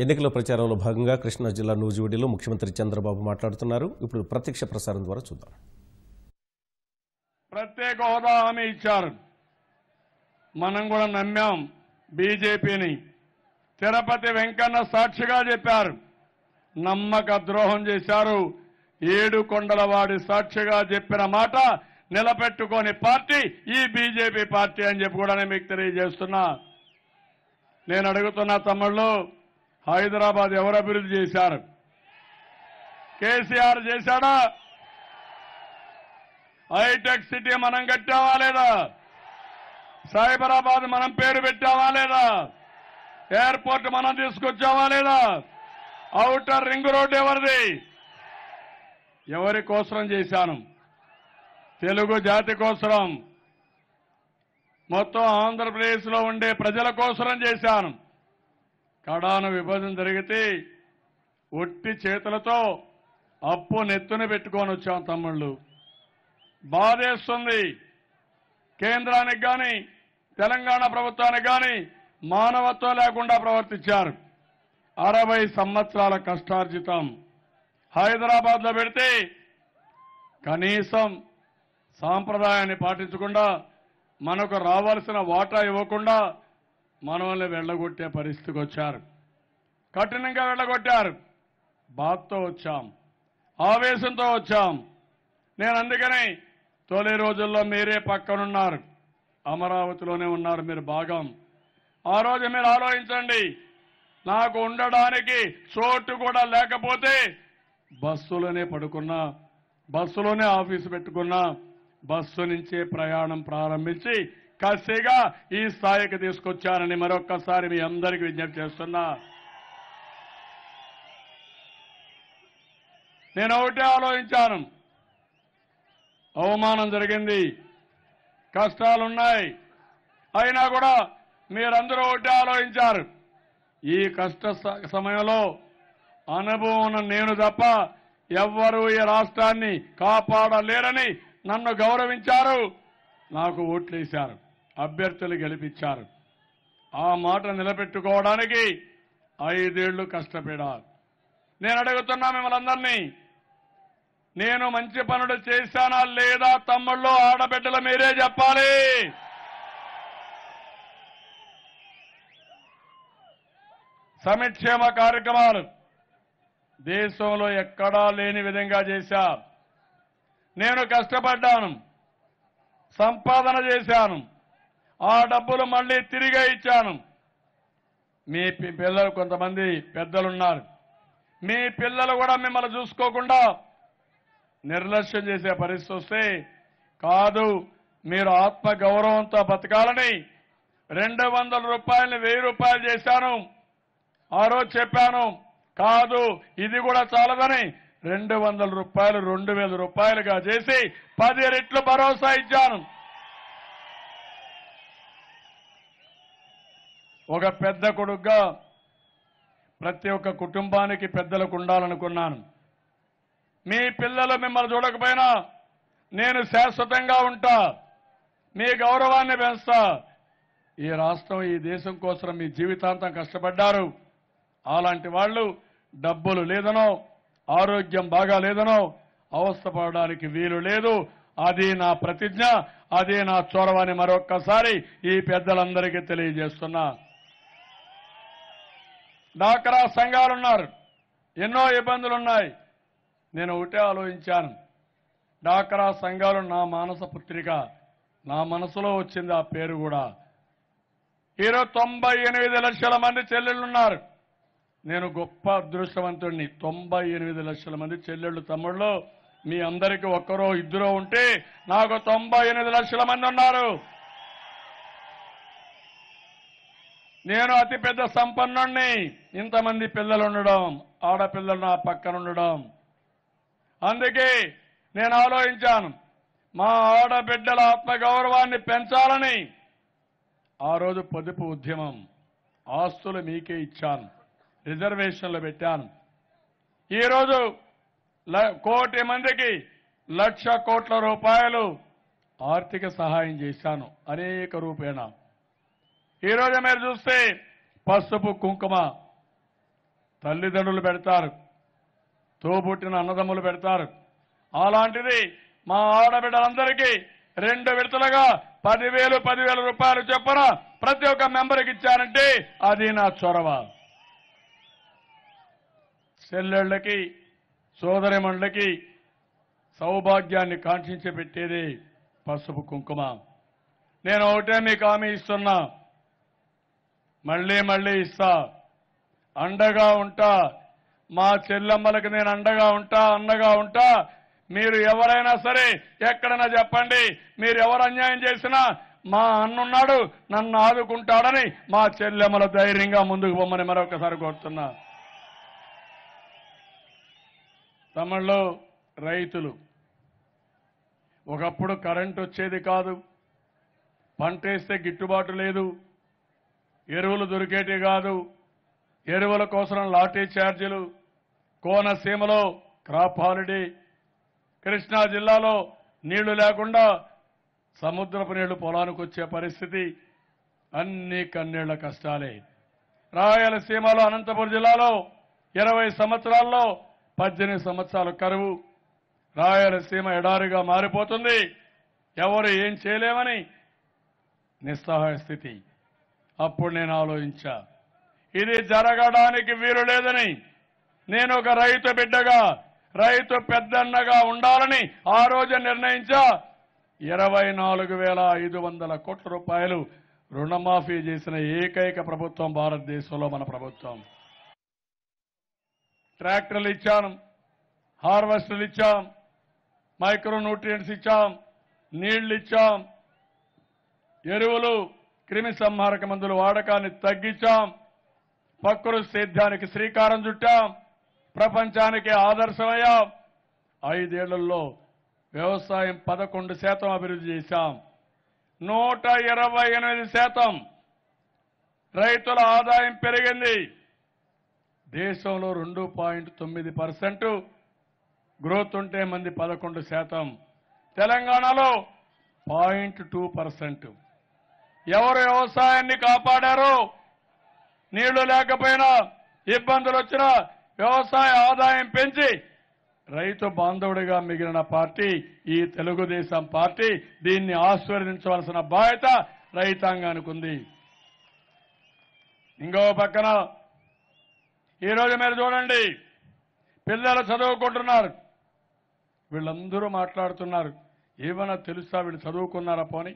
ఎన్నికల ప్రచారంలో భాగంగా కృష్ణా జిల్లా నూజివీడులో ముఖ్యమంత్రి చంద్రబాబు మాట్లాడుతున్నారు. ఇప్పుడు ప్రత్యక్ష ప్రసారం ద్వారా చూద్దాం. ప్రత్యేక హోదా హామీ ఇచ్చారు. మనం కూడా నమ్మాం బీజేపీని. తిరుపతి వెంకన్న సాక్షిగా చెప్పారు. నమ్మక ద్రోహం చేశారు. ఏడుకొండలవాడి సాక్షిగా చెప్పిన మాట నిలబెట్టుకోని పార్టీ ఈ బీజేపీ పార్టీ అని చెప్పి కూడా నేను మీకు తెలియజేస్తున్నా. నేను అడుగుతున్నా తమ్ముళ్ళు, హైదరాబాద్ ఎవరు అభివృద్ధి చేశారు? కేసీఆర్ చేశాడా? హైటెక్ సిటీ మనం కట్టావా లేదా? సైబరాబాద్ మనం పేరు పెట్టావా లేదా? ఎయిర్పోర్ట్ మనం తీసుకొచ్చావా లేదా? ఔటర్ రింగ్ రోడ్డు ఎవరిది? ఎవరి కోసం చేశాను? తెలుగు జాతి కోసం, మొత్తం ఆంధ్రప్రదేశ్లో ఉండే ప్రజల కోసం చేశాను. కడాను విభజన జరిగితే ఒట్టి చేతులతో అప్పు నెత్తున పెట్టుకొని వచ్చాం తమ్ముళ్ళు. బాధేస్తుంది. కేంద్రానికి కానీ తెలంగాణ ప్రభుత్వానికి కానీ మానవత్వం లేకుండా ప్రవర్తించారు. 60 సంవత్సరాల కష్టార్జితం హైదరాబాద్లో పెడితే కనీసం సాంప్రదాయాన్ని పాటించకుండా, మనకు రావాల్సిన వాటా ఇవ్వకుండా మనల్ని వెళ్ళగొట్టే పరిస్థితికి వచ్చారు. కఠినంగా వెళ్ళగొట్టారు. బాధతో వచ్చాం, ఆవేశంతో వచ్చాం. నేను అందుకని తొలి రోజుల్లో మీరే పక్కనున్నారు, అమరావతిలోనే ఉన్నారు మీరు భాగం. ఆ రోజు మీరు ఆలోచించండి, నాకు ఉండడానికి చోటు కూడా లేకపోతే బస్సులోనే పడుకున్నా, బస్సులోనే ఆఫీసు పెట్టుకున్నా, బస్సు నుంచే ప్రయాణం ప్రారంభించి కసిగా ఈ స్థాయికి తీసుకొచ్చానని మరొక్కసారి మీ అందరికీ విజ్ఞప్తి చేస్తున్నా. నేను ఒకటే ఆలోచించాను, అవమానం జరిగింది, కష్టాలున్నాయి, అయినా కూడా మీరందరూ ఒకటే ఆలోచించారు. ఈ కష్ట సమయంలో అనుభవం ఉన్న నేను తప్ప ఎవ్వరూ ఈ రాష్ట్రాన్ని కాపాడలేరని నన్ను గౌరవించారు, నాకు ఓట్లేశారు, అభ్యర్థులు గెలిపించారు. ఆ మాట నిలబెట్టుకోవడానికి 5 ఏళ్లు కష్టపడారు. నేను అడుగుతున్నా మిమ్మల్ని అందరినీ, నేను మంచి పనులు చేశానా లేదా తమ్ముళ్ళు, ఆడబిడ్డలు మీరే చెప్పాలి. సంక్షేమ కార్యక్రమాలు దేశంలో ఎక్కడా లేని విధంగా చేశా. నేను కష్టపడ్డాను, సంపాదన చేశాను, ఆ డబ్బులు మళ్లీ తిరిగి ఇచ్చాను. మీ పిల్లలు కొంతమంది పెద్దలున్నారు, మీ పిల్లలు కూడా మిమ్మల్ని చూసుకోకుండా నిర్లక్ష్యం చేసే పరిస్థితి వస్తే కాదు, మీరు ఆత్మ గౌరవంతో బతకాలని 200 రూపాయలని 1000 రూపాయలు చేశాను. ఆ రోజు చెప్పాను, కాదు ఇది కూడా చాలదని 200 రూపాయలు 2000 రూపాయలుగా చేసి 10 రెట్లు భరోసా ఇచ్చాను. ఒక పెద్ద కొడుకుగా ప్రతి ఒక్క కుటుంబానికి పెద్దలకు ఉండాలనుకున్నాను. మీ పిల్లలు మిమ్మల్ని చూడకపోయినా నేను శాశ్వతంగా ఉంటా, మీ గౌరవాన్ని పెంచుతా. ఈ రాష్ట్రం, ఈ దేశం కోసం మీ జీవితాంతం కష్టపడ్డారు. అలాంటి వాళ్ళు డబ్బులు లేదనో, ఆరోగ్యం బాగా లేదనో అవస్థపడడానికి వీలు లేదు. అది నా ప్రతిజ్ఞ, అదే నా చొరవని మరొక్కసారి ఈ పెద్దలందరికీ తెలియజేస్తున్నా. డాక్రా సంఘాలున్నారు, ఎన్నో ఇబ్బందులున్నాయి. నేను ఒకటే ఆలోచించాను, డాక్రా సంఘాలు నా మానస పుత్రిక, నా మనసులో వచ్చింది ఆ పేరు కూడా. ఈరోజు 98 లక్షల మంది చెల్లెళ్ళున్నారు. నేను గొప్ప అదృష్టవంతుడిని. 98 లక్షల మంది చెల్లెళ్ళు తమ్ముళ్ళు, మీ అందరికీ ఒక్కరో ఇద్దరో ఉంటే నాకు 98 లక్షల మంది ఉన్నారు. నేను అతిపెద్ద సంపన్నుణ్ణి. ఇంతమంది పిల్లలు ఉండడం, ఆడపిల్లలు నా పక్కన ఉండడం. అందుకే నేను ఆలోచించాను, మా ఆడబిడ్డల ఆత్మగౌరవాన్ని పెంచాలని ఆ రోజు పొదుపు ఉద్యమం, ఆస్తులు మీకే ఇచ్చాను, రిజర్వేషన్లు పెట్టాను. ఈరోజు 1 కోటి మందికి 1,00,000 కోట్ల రూపాయలు ఆర్థిక సహాయం చేశాను అనేక రూపేణ. ఈరోజు మీరు చూస్తే పసుపు కుంకుమ తల్లిదండ్రులు పెడతారు, తోబుట్టిన అన్నదమ్ములు పెడతారు. అలాంటిది మా ఆడబిడ్డలందరికీ 2 విడతలుగా 10,000 రూపాయలు చొప్పున ప్రతి ఒక్క మెంబర్కి ఇచ్చానంటే అది నా చొరవ. చెల్లెళ్ళకి, సోదరిమణులకి సౌభాగ్యాన్ని కాంక్షించి పెట్టేది పసుపు కుంకుమ. నేను ఒకటే మీకు హామీ ఇస్తున్నా, మళ్ళీ ఇస్తా, అండగా ఉంటా. మా చెల్లెమ్మలకు నేను అండగా ఉంటా, అన్నగా ఉంటా. మీరు ఎవరైనా సరే ఎక్కడైనా చెప్పండి, మీరు ఎవరు అన్యాయం చేసినా మా అన్నున్నాడు, నన్ను ఆదుకుంటాడని మా చెల్లెమ్మల ధైర్యంగా ముందుకు పోమని మరొకసారి కోరుతున్నా. తమిళలో రైతులు ఒకప్పుడు కరెంట్ వచ్చేది కాదు, పంట వేస్తే గిట్టుబాటు లేదు, ఎరువులు దొరికేటి కాదు, ఎరువుల కోసం లాటరీ ఛార్జీలు, కోనసీమలో క్రాప్ హాలిడే, కృష్ణా జిల్లాలో నీళ్లు లేకుండా సముద్రపు నీళ్లు పొలానికి వచ్చే పరిస్థితి, అన్ని కన్నీళ్ల కష్టాలే. రాయలసీమలో అనంతపురం జిల్లాలో 20 సంవత్సరాల్లో 18 సంవత్సరాలు కరువు. రాయలసీమ ఎడారిగా మారిపోతుంది, ఎవరు ఏం చేయలేమని నిస్సహాయ స్థితి. అప్పుడు నేను ఆలోచించా, ఇది జరగడానికి వీలు లేదని. నేను ఒక రైతు బిడ్డగా, రైతు పెద్దన్నగా ఉండాలని ఆ రోజు నిర్ణయించా. 24,500 కోట్ల రూపాయలు రుణమాఫీ చేసిన ఏకైక ప్రభుత్వం భారతదేశంలో మన ప్రభుత్వం. ట్రాక్టర్లు ఇచ్చాం, హార్వెస్టర్లు ఇచ్చాం, మైక్రో న్యూట్రియంట్స్ ఇచ్చాం, నీళ్లు ఇచ్చాం, ఎరువులు, క్రిమి సంహారక మందుల వాడకాన్ని తగ్గించాం, ప్రకృతి సేద్యానికి శ్రీకారం చుట్టాం, ప్రపంచానికి ఆదర్శమయ్యాం. 5 ఏళ్లలో వ్యవసాయం 11% అభివృద్ధి చేశాం. 128% రైతుల ఆదాయం పెరిగింది. దేశంలో 2.9% గ్రోత్ ఉంటే మంది 11%, తెలంగాణలో 0.2%. ఎవరు వ్యవసాయాన్ని కాపాడారో, నీళ్లు లేకపోయినా ఇబ్బందులు వచ్చినా వ్యవసాయ ఆదాయం పెంచి రైతు బాంధవుడిగా మిగిలిన పార్టీ ఈ తెలుగుదేశం పార్టీ. దీన్ని ఆశీర్వదించవలసిన బాధ్యత రైతాంగానికి ఉంది. ఇంకో పక్కన ఈరోజు మీరు చూడండి, పిల్లలు చదువుకుంటున్నారు, వీళ్ళందరూ మాట్లాడుతున్నారు, ఏమైనా తెలుసా వీళ్ళు చదువుకున్నారా పోని?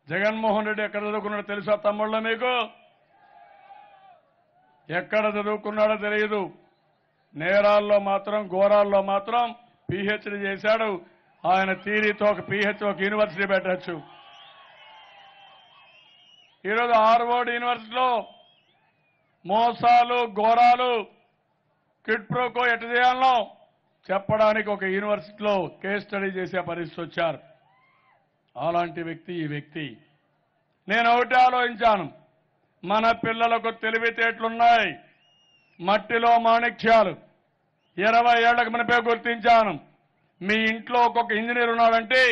జగన్మోహన్ రెడ్డి ఎక్కడ చదువుకున్నాడో తెలుసా తమ్ముళ్ళ మీకు? ఎక్కడ చదువుకున్నాడో తెలియదు. నేరాల్లో మాత్రం, ఘోరాల్లో మాత్రం పీహెచ్డీ చేశాడు. ఆయన థియరీతో ఒక పీహెచ్డీ, ఒక యూనివర్సిటీ పెట్టచ్చు. ఈరోజు హార్వర్డ్ యూనివర్సిటీలో మోసాలు, ఘోరాలు, కిడ్ ప్రోకో ఎట్ట చేయాలనో చెప్పడానికి ఒక యూనివర్సిటీలో కేస్ స్టడీ చేసే పరిస్థితి వచ్చారు. అలాంటి వ్యక్తి ఈ వ్యక్తి. నేను ఒకటి ఆలోచించాను, మన పిల్లలకు తెలివితేటలున్నాయి, మట్టిలో మాణిక్యాలు. 20 ఏళ్లకు మునిపే గుర్తించాను, మీ ఇంట్లో ఒక్కొక్క ఇంజనీర్ ఉన్నాడంటే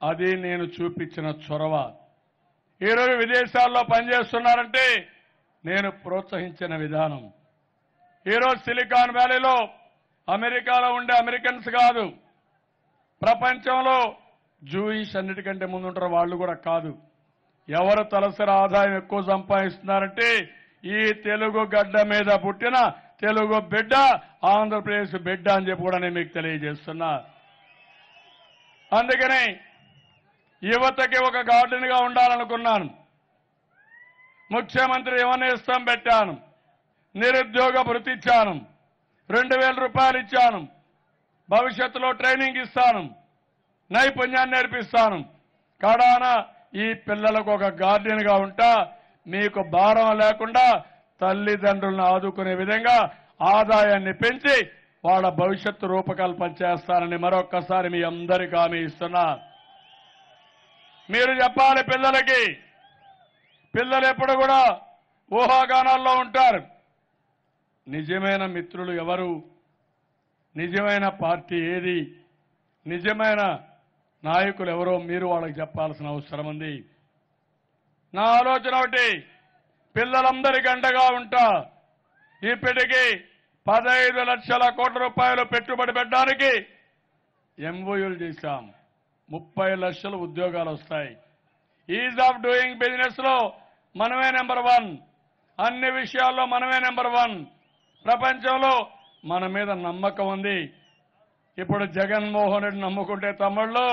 అది నేను చూపించిన చొరవ. ఈరోజు విదేశాల్లో పనిచేస్తున్నారంటే నేను ప్రోత్సహించిన విధానం. ఈరోజు సిలికాన్ వ్యాలీలో అమెరికాలో ఉండే అమెరికన్స్ కాదు, ప్రపంచంలో జూయిష్ అన్నిటికంటే ముందుంటారు వాళ్ళు కూడా కాదు. ఎవరు తలసరి ఆదాయం ఎక్కువ సంపాదిస్తున్నారంటే ఈ తెలుగు గడ్డ మీద పుట్టిన తెలుగు బిడ్డ, ఆంధ్రప్రదేశ్ బిడ్డ అని చెప్పి కూడా నేను మీకు తెలియజేస్తున్నా. అందుకని యువతకి ఒక గార్డెన్ గా ఉండాలనుకున్నాను. ముఖ్యమంత్రి యువనేస్తం పెట్టాను, నిరుద్యోగ భృతి ఇచ్చాను, 2,000 రూపాయలు ఇచ్చాను, భవిష్యత్తులో ట్రైనింగ్ ఇస్తాను, నైపుణ్యాన్ని నేర్పిస్తాను. కడాన ఈ పిల్లలకు ఒక గార్డెన్ గా ఉంటా, మీకు భారం లేకుండా తల్లిదండ్రులను ఆదుకునే విధంగా ఆదాయాన్ని పెంచి వాళ్ళ భవిష్యత్తు రూపకల్పన చేస్తానని మరొక్కసారి మీ అందరికీ హామీ ఇస్తున్నా. మీరు చెప్పాలి పిల్లలకి, పిల్లలు ఎప్పుడు కూడా ఊహాగానాల్లో ఉంటారు. నిజమైన మిత్రులు ఎవరు, నిజమైన పార్టీ ఏది, నిజమైన నాయకులు ఎవరో మీరు వాళ్ళకి చెప్పాల్సిన అవసరం ఉంది. నా ఆలోచన ఒకటి, పిల్లలందరికీ అండగా ఉంటా. ఇప్పటికీ 15 లక్షల కోట్ల రూపాయలు పెట్టుబడి పెట్టడానికి ఎంఓయూలు చేశాం. 30 లక్షల ఉద్యోగాలు వస్తాయి. ఈజ్ ఆఫ్ డూయింగ్ బిజినెస్ లో మనమే నెంబర్ 1. అన్ని విషయాల్లో మనమే నెంబర్ 1. ప్రపంచంలో మన మీద నమ్మకం ఉంది. ఇప్పుడు జగన్మోహన్ రెడ్డి నమ్ముకుంటే తమ్ముళ్ళు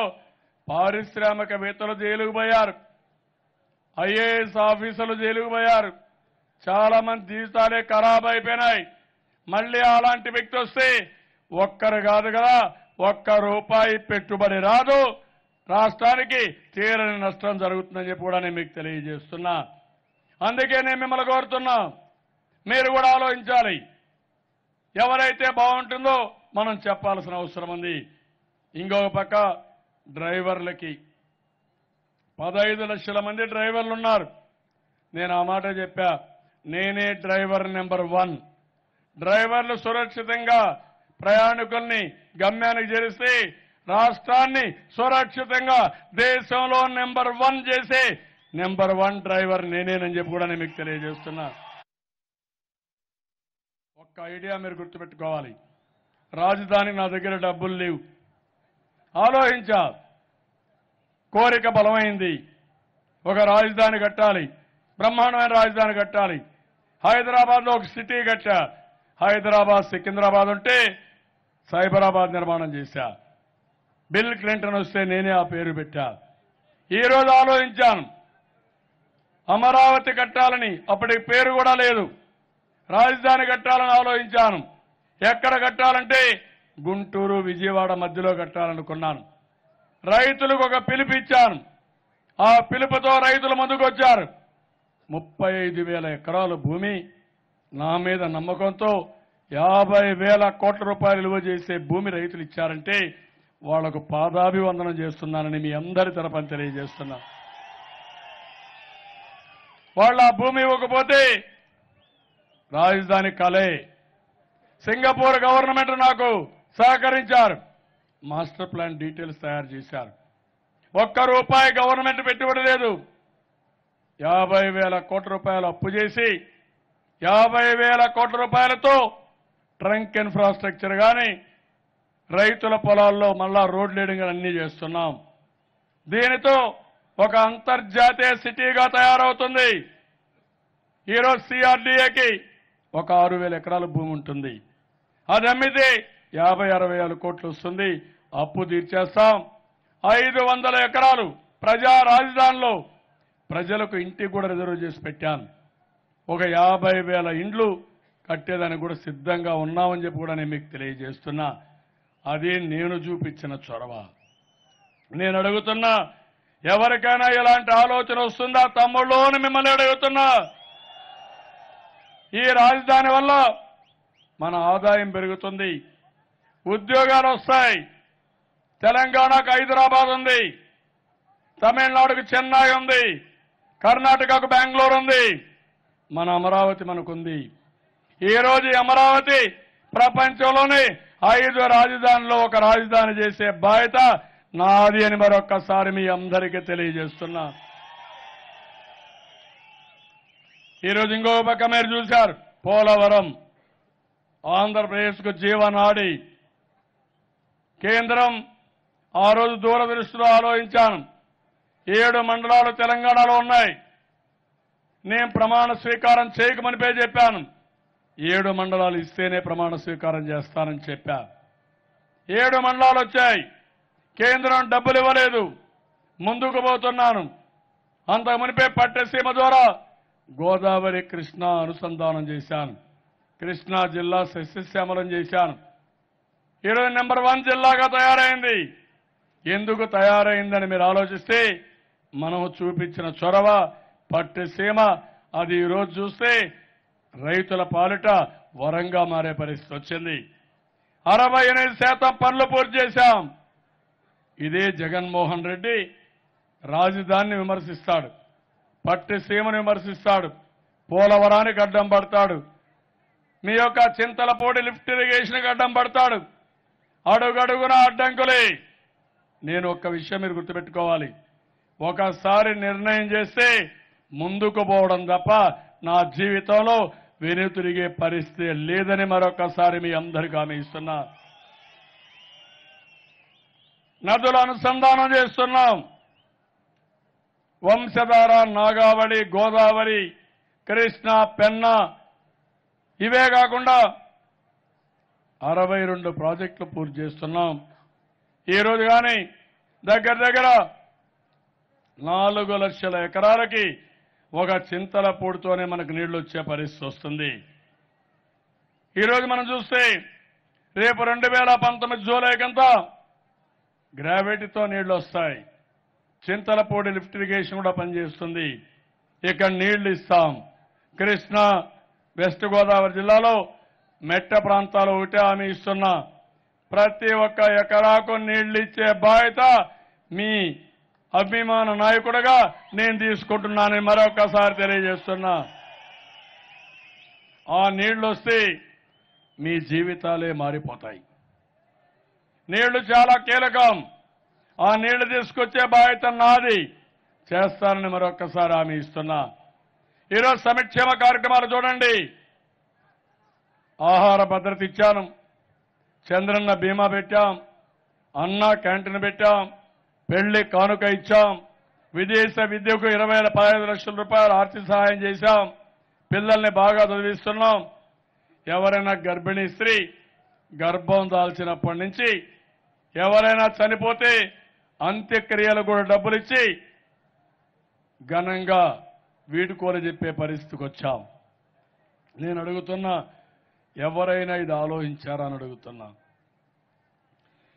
పారిశ్రామికవేత్తలు జైలుకు పోయారు, ఐఏఎస్ ఆఫీసర్లు జైలుకు పోయారు, చాలా మంది జీవితాలే ఖరాబ్ అయిపోయినాయి. మళ్ళీ అలాంటి వ్యక్తి వస్తే ఒక్కరు కాదు కదా, ₹1 పెట్టుబడి రాదు, రాష్ట్రానికి తీరని నష్టం జరుగుతుందని చెప్పి కూడా నేను మీకు తెలియజేస్తున్నా. అందుకే నేను మిమ్మల్ని కోరుతున్నా, మీరు కూడా ఆలోచించాలి. ఎవరైతే బాగుంటుందో మనం చెప్పాల్సిన అవసరం ఉంది. ఇంకొక పక్క డ్రైవర్లకి 15 లక్షల మంది డ్రైవర్లు ఉన్నారు. నేను ఆ మాట చెప్పా, నేనే డ్రైవర్ నెంబర్ 1. డ్రైవర్లు సురక్షితంగా ప్రయాణికుల్ని గమ్యానికి చేరిస్తే రాష్ట్రాన్ని సురక్షితంగా దేశంలో నెంబర్ 1 చేసే నెంబర్ 1 డ్రైవర్ నేనేనని చెప్పి కూడా నేను మీకు తెలియజేస్తున్నా. ఒక్క ఐడియా మీరు గుర్తుపెట్టుకోవాలి. రాజధానికి నా దగ్గర డబ్బులు లేవు, ఆలోచించా, కోరిక బలమైంది. ఒక రాజధాని కట్టాలి, బ్రహ్మాండమైన రాజధాని కట్టాలి. హైదరాబాద్లో ఒక సిటీ కట్టా. హైదరాబాద్ సికింద్రాబాద్ ఉంటే సైబరాబాద్ నిర్మాణం చేశా. బిల్ క్లింటన్ వస్తే నేనే ఆ పేరు పెట్టా. ఈరోజు ఆలోచించాను, అమరావతి కట్టాలని, అప్పటికి పేరు కూడా లేదు. రాజధాని కట్టాలని ఆలోచించాను. ఎక్కడ కట్టాలంటే గుంటూరు విజయవాడ మధ్యలో కట్టాలనుకున్నాను. రైతులకు ఒక పిలుపు ఇచ్చాను. ఆ పిలుపుతో రైతులు ముందుకు వచ్చారు. 35,000 ఎకరాల భూమి నా మీద నమ్మకంతో 50,000 కోట్ల రూపాయలు విలువ చేసే భూమి రైతులు ఇచ్చారంటే వాళ్లకు పాదాభివందనం చేస్తున్నానని మీ అందరి తరపున తెలియజేస్తున్నా. వాళ్ళ ఆ భూమి ఇవ్వకపోతే రాజధాని కలే. సింగపూర్ గవర్నమెంట్ నాకు సహకరించారు. మాస్టర్ ప్లాన్ డీటెయిల్స్ తయారు చేశారు. ₹1 గవర్నమెంట్ పెట్టుబడి లేదు. 50,000 కోట్ల రూపాయలు అప్పు చేసి 50,000 కోట్ల రూపాయలతో ట్రంక్ ఇన్ఫ్రాస్ట్రక్చర్ కానీ రైతుల పొలాల్లో మళ్ళా రోడ్ లేడింగ్ అన్ని చేస్తున్నాం. దీనితో ఒక అంతర్జాతీయ సిటీగా తయారవుతుంది. ఈరోజు సిఆర్డీఏకి ఒక 6,000 ఎకరాల భూమి ఉంటుంది. అది అమ్మితే 50-60 కోట్లు వస్తుంది. అప్పు తీర్చేస్తాం. 500 ఎకరాలు ప్రజా రాజధానిలో ప్రజలకు ఇంటికి కూడా రిజర్వ్ చేసి పెట్టాను. ఒక 50,000 ఇండ్లు కట్టేదానికి కూడా సిద్ధంగా ఉన్నామని చెప్పి కూడా నేను మీకు తెలియజేస్తున్నా. అది నేను చూపించిన చొరవ. నేను అడుగుతున్నా, ఎవరికైనా ఇలాంటి ఆలోచన వస్తుందా తమ్ముళ్ళు అని మిమ్మల్ని అడుగుతున్నా. ఈ రాజధాని వల్ల మన ఆదాయం పెరుగుతుంది, ఉద్యోగాలు వస్తాయి. తెలంగాణకు హైదరాబాద్ ఉంది, తమిళనాడుకు చెన్నై ఉంది, కర్ణాటకకు బెంగళూరు ఉంది, మన అమరావతి మనకుంది. ఈ రోజు అమరావతి ప్రపంచంలోనే 5 రాజధానుల్లో ఒక రాజధాని చేసే బాధ్యత నాది అని మరొక్కసారి మీ అందరికీ తెలియజేస్తున్నా. ఈరోజు ఇంకో పక్క మీరు చూశారు, పోలవరం ఆంధ్రప్రదేశ్కు జీవనాడి. కేంద్రం ఆ రోజు దూరదృష్టిలో ఆలోచించాను. 7 మండలాలు తెలంగాణలో ఉన్నాయి. నేను ప్రమాణ స్వీకారం చేయకమని చెప్పాను. 7 మండలాలు ఇస్తేనే ప్రమాణ స్వీకారం చేస్తానని చెప్పా. 7 మండలాలు వచ్చాయి. కేంద్రం డబ్బులు ఇవ్వలేదు. ముందుకు పోతున్నాను. అంతకు మునిపే పట్టసీమ ద్వారా గోదావరి కృష్ణా అనుసంధానం చేశాను. కృష్ణా జిల్లా సస్యశ్యామలం చేశాను. ఈరోజు నెంబర్ 1 జిల్లాగా తయారైంది. ఎందుకు తయారైందని మీరు ఆలోచిస్తే మనం చూపించిన చొరవ, పట్టసీమ, అది ఈరోజు చూస్తే రైతుల పాలిట వరంగా మారే పరిస్థితి వచ్చింది. 68% పనులు పూర్తి చేశాం. ఇదే జగన్మోహన్ రెడ్డి రాజధానిని విమర్శిస్తాడు, పట్టసీమను విమర్శిస్తాడు, పోలవరానికి అడ్డం పడతాడు, మీ యొక్క చింతలపూడి లిఫ్ట్ ఇరిగేషన్కి అడ్డం పడతాడు. అడుగడుగున అడ్డంకులే. నేను ఒక్క విషయం మీరు గుర్తుపెట్టుకోవాలి, ఒకసారి నిర్ణయం చేస్తే ముందుకు పోవడం తప్ప నా జీవితంలో వెనుతిరిగే పరిస్థితి లేదని మరొకసారి మీ అందరికీ హామీ ఇస్తున్నా. నదుల అనుసంధానం చేస్తున్నాం. వంశధార, నాగావళి, గోదావరి, కృష్ణ, పెన్నా ఇవే కాకుండా 62 ప్రాజెక్టులు పూర్తి చేస్తున్నాం. ఈరోజు కానీ దగ్గర 4 లక్షల ఎకరాలకి ఒక చింతలపూడితోనే మనకు నీళ్లు వచ్చే పరిస్థితి వస్తుంది. ఈరోజు మనం చూస్తే రేపు 2019 జూలై కంతా గ్రావిటీతో నీళ్లు వస్తాయి. చింతలపూడి లిఫ్ట్ ఇరిగేషన్ కూడా పనిచేస్తుంది. ఇక్కడ నీళ్లు ఇస్తాం. కృష్ణా, వెస్ట్ గోదావరి జిల్లాలో మెట్ట ప్రాంతాలు ఒకటే హామీ ఇస్తున్నా. ప్రతి ఒక్క ఎకరాకు నీళ్లు ఇచ్చే బాధ్యత మీ అభిమాన నాయకుడిగా నేను తీసుకుంటున్నానని మరొకసారి తెలియజేస్తున్నా. ఆ నీళ్లు వస్తే మీ జీవితాలే మారిపోతాయి. నీళ్లు చాలా కీలకం. ఆ నీళ్లు తీసుకొచ్చే బాధ్యత నాది, చేస్తానని మరొకసారి హామీ ఇస్తున్నా. ఈరోజు సంక్షేమ కార్యక్రమాలు చూడండి. ఆహార భద్రత ఇచ్చాను, చంద్రన్న బీమా పెట్టాం, అన్నా క్యాంటీన్ పెట్టాం, పెళ్లి కానుక ఇచ్చాం, విదేశ విద్యకు 15 లక్షల రూపాయలు ఆర్థిక సహాయం చేశాం, పిల్లల్ని బాగా చదివిస్తున్నాం. ఎవరైనా గర్భిణీ స్త్రీ గర్భం దాల్చినప్పటి నుంచి ఎవరైనా చనిపోతే అంత్యక్రియలు కూడా డబ్బులు ఇచ్చి ఘనంగా వీడుకోలు చెప్పే పరిస్థితికి వచ్చాం. నేను అడుగుతున్నా, ఎవరైనా ఇది ఆలోచించారా అని అడుగుతున్నా.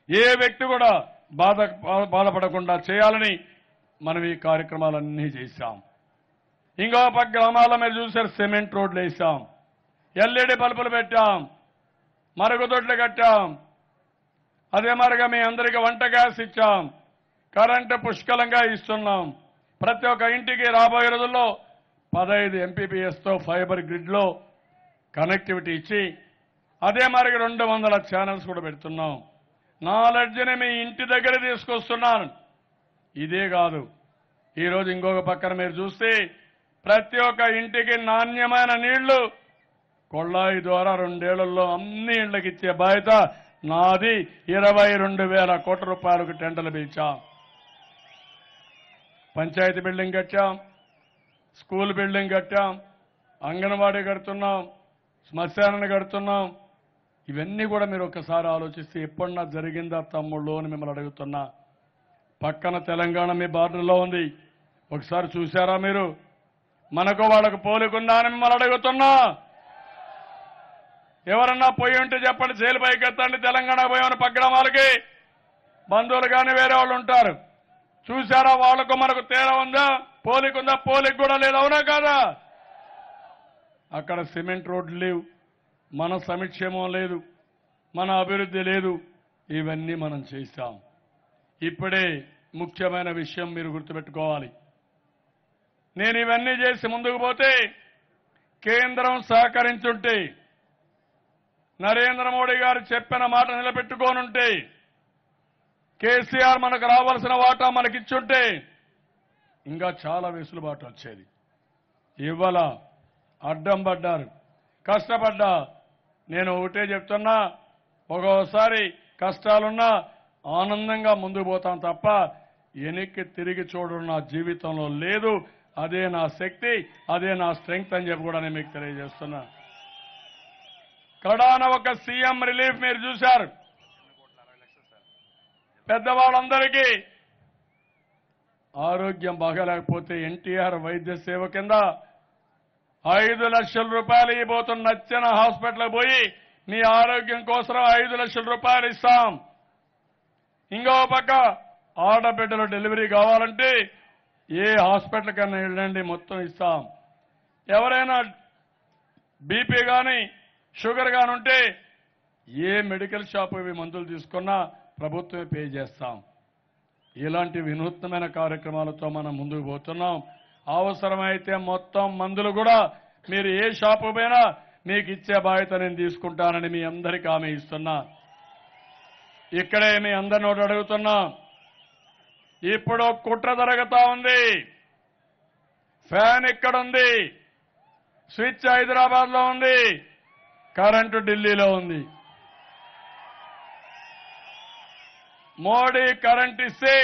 ఏ వ్యక్తి కూడా బాధపడకుండా చేయాలని మనం ఈ కార్యక్రమాలన్నీ చేశాం. ఇంకో పక్క గ్రామాల్లో మీరు చూశారు, సిమెంట్ రోడ్లు వేసాం, ఎల్ఈడి బల్బులు పెట్టాం, మరుగుదొడ్లు కట్టాం. అదే మరిగా మీ అందరికీ వంట గ్యాస్ ఇచ్చాం, కరెంటు పుష్కలంగా ఇస్తున్నాం. ప్రతి ఒక్క ఇంటికి రాబోయే రోజుల్లో 15 MPPSతో ఫైబర్ గ్రిడ్లో కనెక్టివిటీ ఇచ్చి అదే మరిగా 200 ఛానల్స్ కూడా పెడుతున్నాం. నాలెడ్జ్ని మీ ఇంటి దగ్గర తీసుకొస్తున్నాను. ఇదే కాదు, ఈరోజు ఇంకొక పక్కన మీరు చూస్తే ప్రతి ఒక్క ఇంటికి నాణ్యమైన నీళ్లు కొళ్ళాయి ద్వారా 2 ఏళ్లలో అన్ని ఇళ్లకు ఇచ్చే బాధ్యత నాది. 22,000 కోట్ల రూపాయలకు టెండర్లు పిలిచాం. పంచాయతీ బిల్డింగ్ కట్టాం, స్కూల్ బిల్డింగ్ కట్టాం, అంగన్వాడీ కడుతున్నాం, శ్మశానాన్ని కడుతున్నాం. ఇవన్నీ కూడా మీరు ఒకసారి ఆలోచిస్తే ఎప్పుడన్నా జరిగిందా తమ్ముళ్ళు అని మిమ్మల్ని అడుగుతున్నా. పక్కన తెలంగాణ మీ బార్డర్లో ఉంది, ఒకసారి చూశారా మీరు? మనకు వాళ్ళకు పోలికుందా అని మిమ్మల్ని అడుగుతున్నా. ఎవరన్నా పోయి ఉంటే చెప్పండి, జైలు పైకి ఎత్తండి. తెలంగాణ పోయామని పగ్గడమాలకి బంధువులు కానీ వేరే వాళ్ళు ఉంటారు. చూశారా వాళ్ళకు మనకు తేడా ఉందా? పోలికుందా? పోలిక కూడా లేదు, అవునా కాదా? అక్కడ సిమెంట్ రోడ్లు లేవు, మన సంక్షేమం లేదు, మన అభివృద్ధి లేదు. ఇవన్నీ మనం చేశాం. ఇప్పుడే ముఖ్యమైన విషయం మీరు గుర్తుపెట్టుకోవాలి. నేను ఇవన్నీ చేసి ముందుకు పోతే కేంద్రం సహకరించుంటే, నరేంద్ర మోడీ గారు చెప్పిన మాట నిలబెట్టుకోనుంటే, కేసీఆర్ మనకు రావాల్సిన వాటా మనకిచ్చుంటే ఇంకా చాలా వెసులుబాటు వచ్చేది. ఇవాళ అడ్డం పడ్డారు, కష్టపడ్డా. నేను ఒకటే చెప్తున్నా, ఒక్కోసారి కష్టాలున్నా ఆనందంగా ముందుకు పోతాం తప్ప వెనక్కి తిరిగి చూడడం నా జీవితంలో లేదు. అదే నా శక్తి, అదే నా స్ట్రెంగ్త్ అని చెప్పి కూడా నేను మీకు తెలియజేస్తున్నా. కడాన ఒక సీఎం రిలీఫ్ మీరు చూశారు. పెద్దవాళ్ళందరికీ ఆరోగ్యం బాగాలేకపోతే ఎన్టీఆర్ వైద్య సేవ కింద 5 లక్షల రూపాయలు ఇవ్వబోతున్న నచ్చిన హాస్పిటల్ పోయి మీ ఆరోగ్యం కోసం 5 లక్షల రూపాయలు ఇస్తాం. ఇంకో పక్క ఆడబిడ్డలు డెలివరీ కావాలంటే ఏ హాస్పిటల్ కన్నా వెళ్ళండి, మొత్తం ఇస్తాం. ఎవరైనా బీపీ కానీ షుగర్ కానీ ఉంటే ఏ మెడికల్ షాప్ ఇవి మందులు తీసుకున్నా ప్రభుత్వమే పే చేస్తాం. ఇలాంటి వినూత్నమైన కార్యక్రమాలతో మనం ముందుకు పోతున్నాం. అవసరమైతే మొత్తం మందులు కూడా మీరు ఏ షాపు పోయినా మీకు ఇచ్చే బాధ్యత నేను తీసుకుంటానని మీ అందరికీ హామీ ఇస్తున్నా. ఇక్కడే మీ అందరిని ఒకటి అడుగుతున్నా. ఇప్పుడు కుట్ర జరుగుతా ఉంది. ఫ్యాన్ ఇక్కడుంది, స్విచ్ హైదరాబాద్ లో ఉంది, కరెంటు ఢిల్లీలో ఉంది. మోడీ కరెంట్ ఇస్తే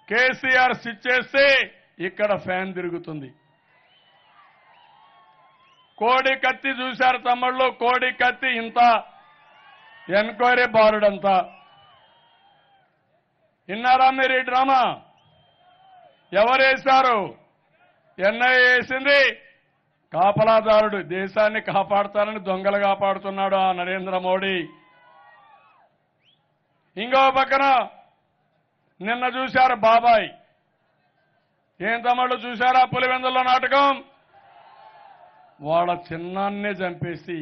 కేసీఆర్ స్విచ్ చేస్తే ఇక్కడ ఫ్యాన్ తిరుగుతుంది. కోడి కత్తి చూశారు తమ్ముళ్ళు, కోడి కత్తి ఇంత, ఎన్క్వైరీ బారుడంతా. విన్నారా మీరు ఈ డ్రామా? ఎవరేశారు? ఎన్ఐఏ వేసింది. కాపలాదారుడు దేశాన్ని కాపాడుతానని దొంగలు కాపాడుతున్నాడు ఆ నరేంద్ర మోడీ. ఇంకో పక్కన నిన్న చూశారు బాబాయ్. ఏం తమ్ముళ్ళు చూశారా పులివెందుల నాటకం? వాళ్ళ చిన్నాన్నే చంపేసి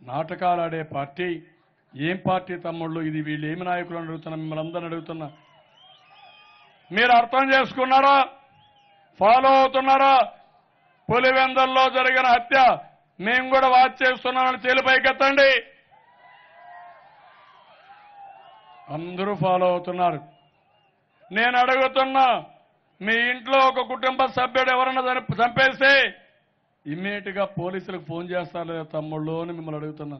నాటకాలు ఆడే పార్టీ ఏం పార్టీ తమ్ముళ్ళు ఇది? వీళ్ళు ఏమి నాయకులు అని అడుగుతున్నా, మిమ్మల్ని అందరిని అడుగుతున్నా. మీరు అర్థం చేసుకున్నారా? ఫాలో అవుతున్నారా? పులివెందుల్లో జరిగిన హత్య మేము కూడా వాచ్ చేస్తున్నామని చేలిపైకెత్తండి. అందరూ ఫాలో అవుతున్నారు. నేను అడుగుతున్నా, మీ ఇంట్లో ఒక కుటుంబ సభ్యుడు ఎవరన్నా చంపేస్తే ఇమ్మీడియట్ గా పోలీసులకు ఫోన్ చేస్తారు లేదా తమ్ముళ్ళు అని మిమ్మల్ని అడుగుతున్నా.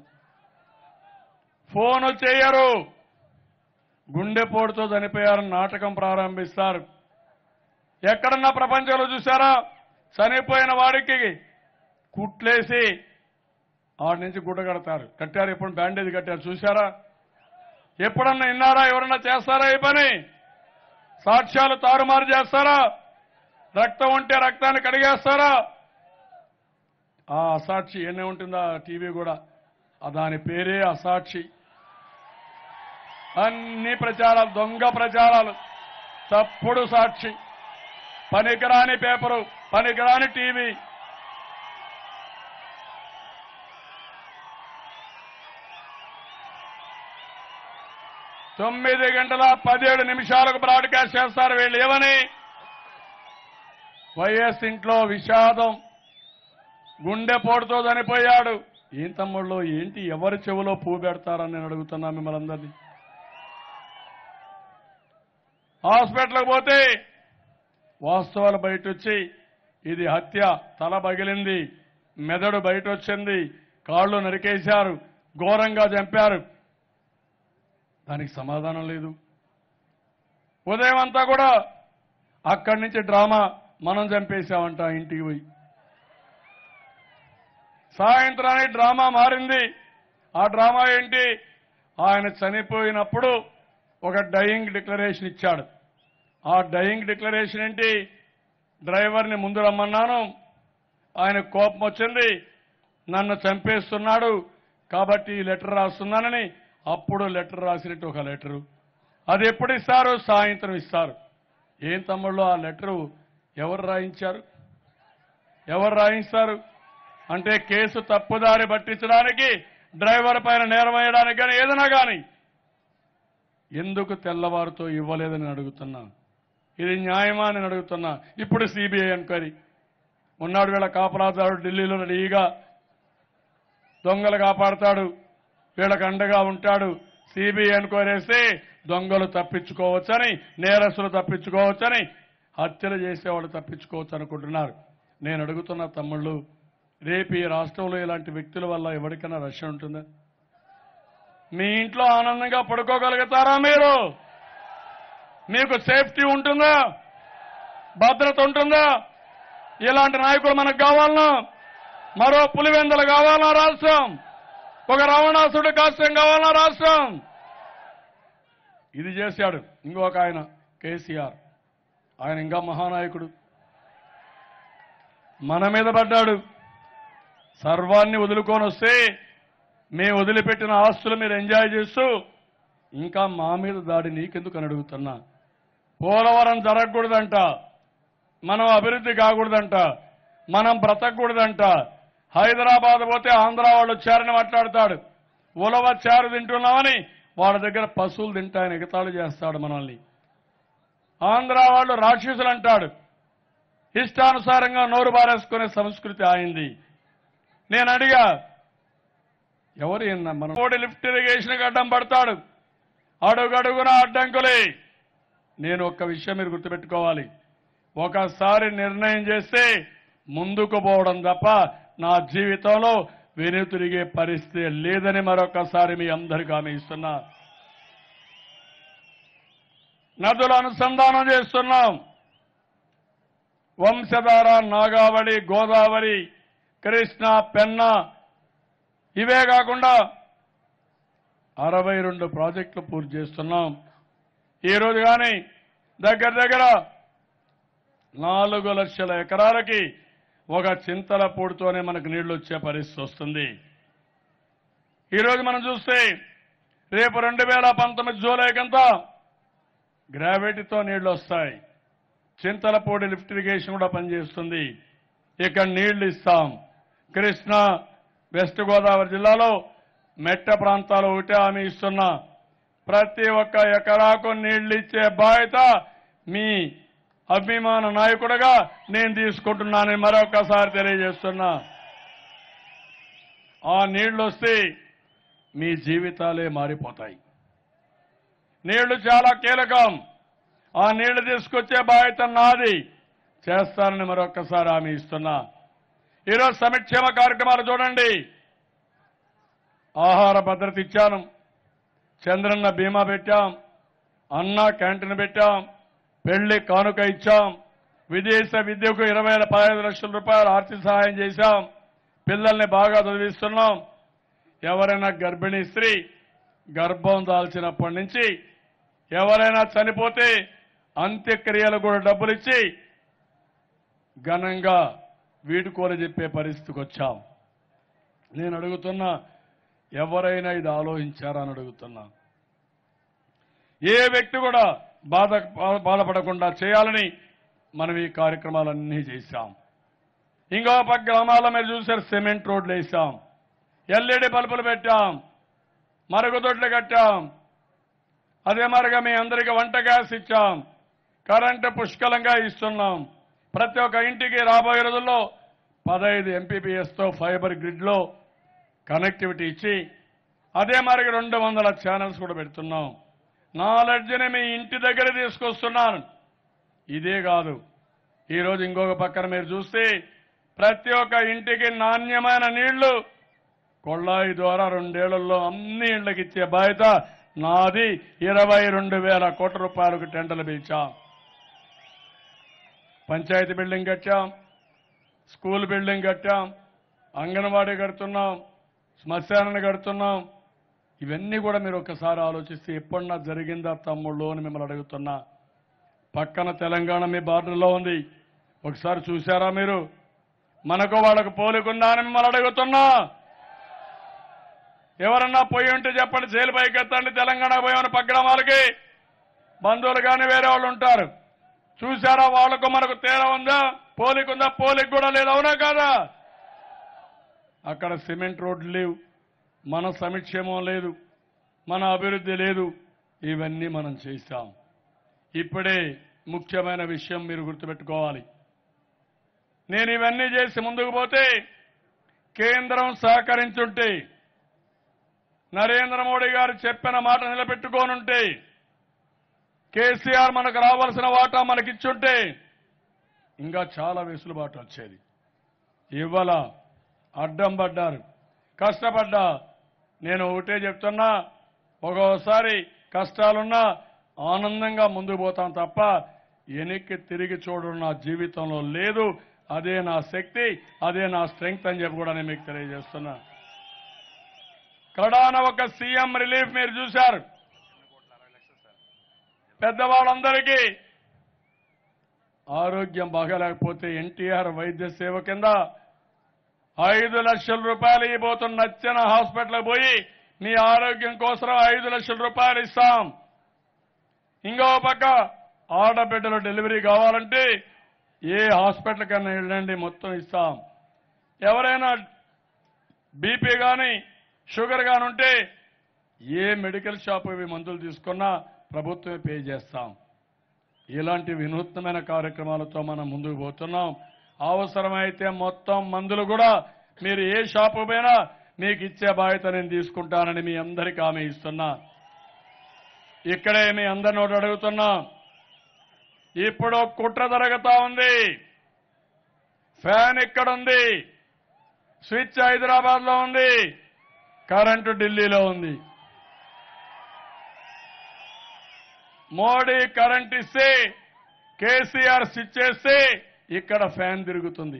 ఫోన్ చేయరు. గుండెపోటుతో చనిపోయారని నాటకం ప్రారంభిస్తారు. ఎక్కడన్నా ప్రపంచంలో చూసారా? చనిపోయిన వాడికి కుట్లేసి ఆడి నుంచి గుడ్డ కడతారు. కట్టారు, ఎప్పుడు బ్యాండేజ్ కట్టారు చూశారా? ఎప్పుడన్నా విన్నారా? ఎవరన్నా చేస్తారా ఈ పని? సాక్ష్యాలు తారుమారు చేస్తారా? రక్తం ఉంటే రక్తాన్ని కడిగేస్తారా? ఆ అసాక్షి ఎన్ని ఉంటుందా టీవీ కూడా, దాని పేరే అసాక్షి. అన్ని ప్రచారాలు దొంగ ప్రచారాలు, తప్పుడు సాక్షి, పనికిరాని పేపరు, పనికిరాని టీవీ. తొమ్మిది గంటల 17 నిమిషాలకు బ్రాడ్కాస్ట్ చేస్తారు వీళ్ళు. ఏమని? వైఎస్ ఇంట్లో విషాదం, గుండెపోటుతో చనిపోయాడు. ఏం తమ్ముళ్ళు ఏంటి? ఎవరి చెవులో పువ్వు పెడతారని నేను అడుగుతున్నా మిమ్మల్ని అందరినీ. హాస్పిటల్కి పోతే వాస్తవాలు బయట వచ్చి ఇది హత్య, తల పగిలింది, మెదడు బయట వచ్చింది, కాళ్ళు నరికేశారు, ఘోరంగా చంపారు. దానికి సమాధానం లేదు. ఉదయం అంతా కూడా అక్కడి నుంచి డ్రామా, మనం చంపేశామంట ఇంటికి పోయి. సాయంత్రానికి డ్రామా మారింది. ఆ డ్రామా ఏంటి? ఆయన చనిపోయినప్పుడు ఒక డయింగ్ డిక్లరేషన్ ఇచ్చాడు. ఆ డయింగ్ డిక్లరేషన్ ఏంటి? డ్రైవర్ని ముందు రమ్మన్నాను, ఆయన కోపం వచ్చింది, నన్ను చంపేస్తున్నాడు కాబట్టి ఈ లెటర్ రాస్తున్నానని అప్పుడు లెటర్ రాసినట్టు ఒక లెటరు. అది ఎప్పుడు ఇస్తారు? సాయంత్రం ఇస్తారు. ఏం తమ్ముళ్ళు ఆ లెటరు ఎవరు రాయించారు? ఎవరు రాయిస్తారు? అంటే కేసు తప్పుదారి పట్టించడానికి, డ్రైవర్ పైన నేరం వేయడానికి కానీ ఏదైనా కానీ ఎందుకు తెల్లవారుతో ఇవ్వలేదని అడుగుతున్నా. ఇది న్యాయమా అని అడుగుతున్నా. ఇప్పుడు సిబిఐ ఎంక్వైరీ ఉన్నాడు. వీళ్ళ కాపలాదారుడు ఢిల్లీలో రెడీగా దొంగలు కాపాడతాడు, వీళ్ళకు అండగా ఉంటాడు. సిబిఐ ఎంక్వైరీ వేస్తే దొంగలు తప్పించుకోవచ్చని, నేరస్తులు తప్పించుకోవచ్చని, హత్యలు చేసేవాళ్ళు తప్పించుకోవచ్చు అనుకుంటున్నారు. నేను అడుగుతున్న తమ్ముళ్ళు, రేపు ఈ రాష్ట్రంలో ఇలాంటి వ్యక్తుల వల్ల ఎవరికైనా రక్షణ ఉంటుందా? మీ ఇంట్లో ఆనందంగా పడుకోగలుగుతారా మీరు? మీకు సేఫ్టీ ఉంటుందా? భద్రత ఉంటుందా? ఇలాంటి నాయకులు మనకు కావాలన్నా? మరో పులివెందులు కావాలన్నా రాష్ట్రం? ఒక రావణాసుడు కాస్యం కావాలన్నా రాష్ట్రం? ఇది చేశాడు. ఇంకొక ఆయన కేసీఆర్, ఆయన ఇంకా మహానాయకుడు, మన మీద పడ్డాడు. సర్వాన్ని వదులుకొని వస్తే మేము వదిలిపెట్టిన ఆస్తులు మీరు ఎంజాయ్ చేస్తూ ఇంకా మా మీద దాడి నీకెందుకు అని అడుగుతున్నా. పోలవరం జరగకూడదంట, మనం అభివృద్ధి కాకూడదంట, మనం బ్రతకూడదంట. హైదరాబాద్ పోతే ఆంధ్ర వాళ్ళు వచ్చారని మాట్లాడతాడు. ఉలవ చారు తింటున్నామని వాళ్ళ దగ్గర పశువులు తింటాయని ఎగతాళి చేస్తాడు మనల్ని. ఆంధ్ర వాళ్ళు రాక్షసులు అంటాడు. ఇష్టానుసారంగా నోరు బారేసుకునే సంస్కృతి ఆయింది. నేను అడిగా, ఎవరు మన కోడి లిఫ్ట్ ఇరిగేషన్ అడ్డం పడతాడు, అడుగడుగున అడ్డంకులే. నేను ఒక్క విషయం మీరు గుర్తుపెట్టుకోవాలి, ఒకసారి నిర్ణయం చేస్తే ముందుకు పోవడం తప్ప నా జీవితంలో వెనుతిరిగే పరిస్థితి లేదని మరొకసారి మీ అందరికీ హామీ ఇస్తున్నా. నదుల అనుసంధానం చేస్తున్నాం. వంశధార, నాగావళి, గోదావరి, కృష్ణ, పెన్నా ఇవే కాకుండా 62 ప్రాజెక్టులు పూర్తి చేస్తున్నాం. ఈరోజు కానీ దగ్గర 4 లక్షల ఎకరాలకి ఒక చింతలపూడితోనే మనకు నీళ్లు వచ్చే పరిస్థితి వస్తుంది. ఈరోజు మనం చూస్తే రేపు 2019 జూలై కంతా గ్రావిటీతో నీళ్లు వస్తాయి. చింతలపూడి లిఫ్ట్ ఇరిగేషన్ కూడా పనిచేస్తుంది. ఇక్కడ నీళ్లు ఇస్తాం. కృష్ణా, వెస్ట్ గోదావరి జిల్లాలో మెట్ట ప్రాంతాలు ఒకటే హామీ ఇస్తున్నా. ప్రతి ఒక్క ఎకరాకు నీళ్లు ఇచ్చే బాధ్యత మీ అభిమాన నాయకుడిగా నేను తీసుకుంటున్నానని మరొకసారి తెలియజేస్తున్నా. ఆ నీళ్లు వస్తే మీ జీవితాలే మారిపోతాయి. నీళ్లు చాలా కీలకం. ఆ నీళ్లు తీసుకొచ్చే బాధ్యత నాది, చేస్తానని మరొకసారి హామీ ఇస్తున్నా. ఈరోజు సంక్షేమ కార్యక్రమాలు చూడండి. ఆహార భద్రత ఇచ్చాను, చంద్రన్న బీమా పెట్టాం, అన్నా క్యాంటీన్ పెట్టాం, పెళ్లి కానుక ఇచ్చాం, విదేశ విద్యకు 15 లక్షల రూపాయలు ఆర్థిక సహాయం చేశాం, పిల్లల్ని బాగా చదివిస్తున్నాం. ఎవరైనా గర్భిణీ స్త్రీ గర్భం దాల్చినప్పటి నుంచి ఎవరైనా చనిపోతే అంత్యక్రియలు కూడా డబ్బులు ఇచ్చి ఘనంగా వీడుకోలు చెప్పే పరిస్థితికి వచ్చాం. నేను అడుగుతున్నా, ఎవరైనా ఇది ఆలోచించారా అని అడుగుతున్నా. ఏ వ్యక్తి కూడా బాధపడకుండా చేయాలని మనం ఈ కార్యక్రమాలన్నీ చేశాం. ఇంకో పక్క గ్రామాల్లో మీరు చూశారు, సిమెంట్ రోడ్లు వేసాం, ఎల్ఈడి బల్బులు పెట్టాం, మరుగుదొడ్లు కట్టాం. అదే మరిగా మీ అందరికీ వంట గ్యాస్ ఇచ్చాం, కరెంటు పుష్కలంగా ఇస్తున్నాం. ప్రతి ఒక్క ఇంటికి రాబోయే రోజుల్లో 15 MPPSతో ఫైబర్ గ్రిడ్లో కనెక్టివిటీ ఇచ్చి అదే మరిగా 200 ఛానల్స్ కూడా పెడుతున్నాం. నాలెడ్జ్ని మీ ఇంటి దగ్గర తీసుకొస్తున్నాను. ఇదే కాదు, ఈరోజు ఇంకొక పక్కన మీరు చూస్తే ప్రతి ఒక్క ఇంటికి నాణ్యమైన నీళ్లు కొళ్ళాయి ద్వారా 2 ఏళ్లలో అన్ని ఇళ్లకు ఇచ్చే బాధ్యత నాది. 22,000 కోట్ల రూపాయలకు టెండర్లు పిలిచాం. పంచాయతీ బిల్డింగ్ కట్టాం, స్కూల్ బిల్డింగ్ కట్టాం, అంగన్వాడీ కడుతున్నాం, శ్మశానాన్ని కడుతున్నాం. ఇవన్నీ కూడా మీరు ఒకసారి ఆలోచిస్తే ఎప్పుడన్నా జరిగిందా తమ్ముళ్ళు అని మిమ్మల్ని అడుగుతున్నా. పక్కన తెలంగాణ మీ బార్డర్లో ఉంది, ఒకసారి చూశారా మీరు? మనకు వాళ్ళకు పోలికుందా అని మిమ్మల్ని అడుగుతున్నా. ఎవరన్నా పోయి ఉంటే చెప్పండి, జైలు పైకి ఎత్తండి. తెలంగాణ పోయామని పగ్గడమాలకి బంధువులు కానీ వేరే వాళ్ళు ఉంటారు. చూశారా వాళ్లకు మనకు తేడా ఉందా? పోలికుందా? పోలిక కూడా లేదు, అవునా కాదా? అక్కడ సిమెంట్ రోడ్లు లేవు, మన సంక్షేమం లేదు, మన అభివృద్ధి లేదు. ఇవన్నీ మనం చేశాం. ఇప్పుడే ముఖ్యమైన విషయం మీరు గుర్తుపెట్టుకోవాలి. నేను ఇవన్నీ చేసి ముందుకు పోతే కేంద్రం సహకరించుంటే, నరేంద్ర మోడీ గారు చెప్పిన మాట నిలబెట్టుకోనుంటే, కేసీఆర్ మనకు రావాల్సిన వాటా మనకిచ్చుంటే ఇంకా చాలా వెసులుబాటు వచ్చేది. ఇవాళ అడ్డం పడ్డారు, కష్టపడ్డా. నేను ఒకటే చెప్తున్నా, ఒక్కోసారి కష్టాలున్నా ఆనందంగా ముందుకు పోతాం తప్ప వెనక్కి తిరిగి చూడడం నా జీవితంలో లేదు. అదే నా శక్తి, అదే నా స్ట్రెంగ్త్ అని చెప్పి కూడా నేను మీకు తెలియజేస్తున్నా. కడాన ఒక సీఎం రిలీఫ్ మీరు చూశారు. పెద్దవాళ్ళందరికీ ఆరోగ్యం బాగాలేకపోతే ఎన్టీఆర్ వైద్య సేవ కింద 5 లక్షల రూపాయలు ఇవ్వబోతున్న నచ్చిన హాస్పిటల్కి పోయి మీ ఆరోగ్యం కోసం 5 లక్షల రూపాయలు ఇస్తాం. ఇంకో పక్క ఆడబిడ్డలు డెలివరీ కావాలంటే ఏ హాస్పిటల్ కన్నా వెళ్ళండి, మొత్తం ఇస్తాం. ఎవరైనా బీపీ కానీ షుగర్ కానీ ఉంటే ఏ మెడికల్ షాప్ ఇవి మందులు తీసుకున్నా ప్రభుత్వమే పే చేస్తాం. ఇలాంటి వినూత్నమైన కార్యక్రమాలతో మనం ముందుకు పోతున్నాం. అవసరమైతే మొత్తం మందులు కూడా మీరు ఏ షాపు పోయినా మీకు ఇచ్చే బాధ్యత నేను తీసుకుంటానని మీ అందరికీ హామీ ఇస్తున్నా. ఇక్కడే మీ అందరిని ఒకటి అడుగుతున్నా. ఇప్పుడు కుట్ర జరుగుతా ఉంది. ఫ్యాన్ ఇక్కడుంది, స్విచ్ హైదరాబాద్ లో ఉంది, కరెంటు ఢిల్లీలో ఉంది. మోడీ కరెంట్ ఇస్తే, కేసీఆర్ స్విచ్ చేస్తే ఇక్కడ ఫ్యాన్ తిరుగుతుంది.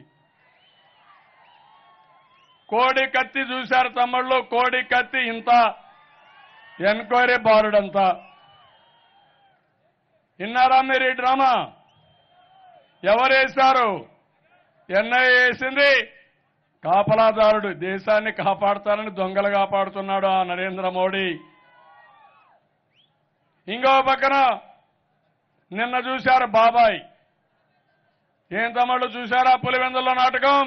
కోడి కత్తి చూశారు తమ్ముళ్ళు, కోడి కత్తి ఇంత, ఎన్క్వైరీ బారుడంతా. విన్నారా మీరు ఈ డ్రామా? ఎవరేశారు? ఎన్ఐఏ వేసింది. కాపలాదారుడు, దేశాన్ని కాపాడుతానని దొంగలు కాపాడుతున్నాడు ఆ నరేంద్ర మోడీ. ఇంకో పక్కన నిన్న చూశారు బాబాయ్. ఏం తమ్ముళ్ళు చూశారా పులివెందుల నాటకం?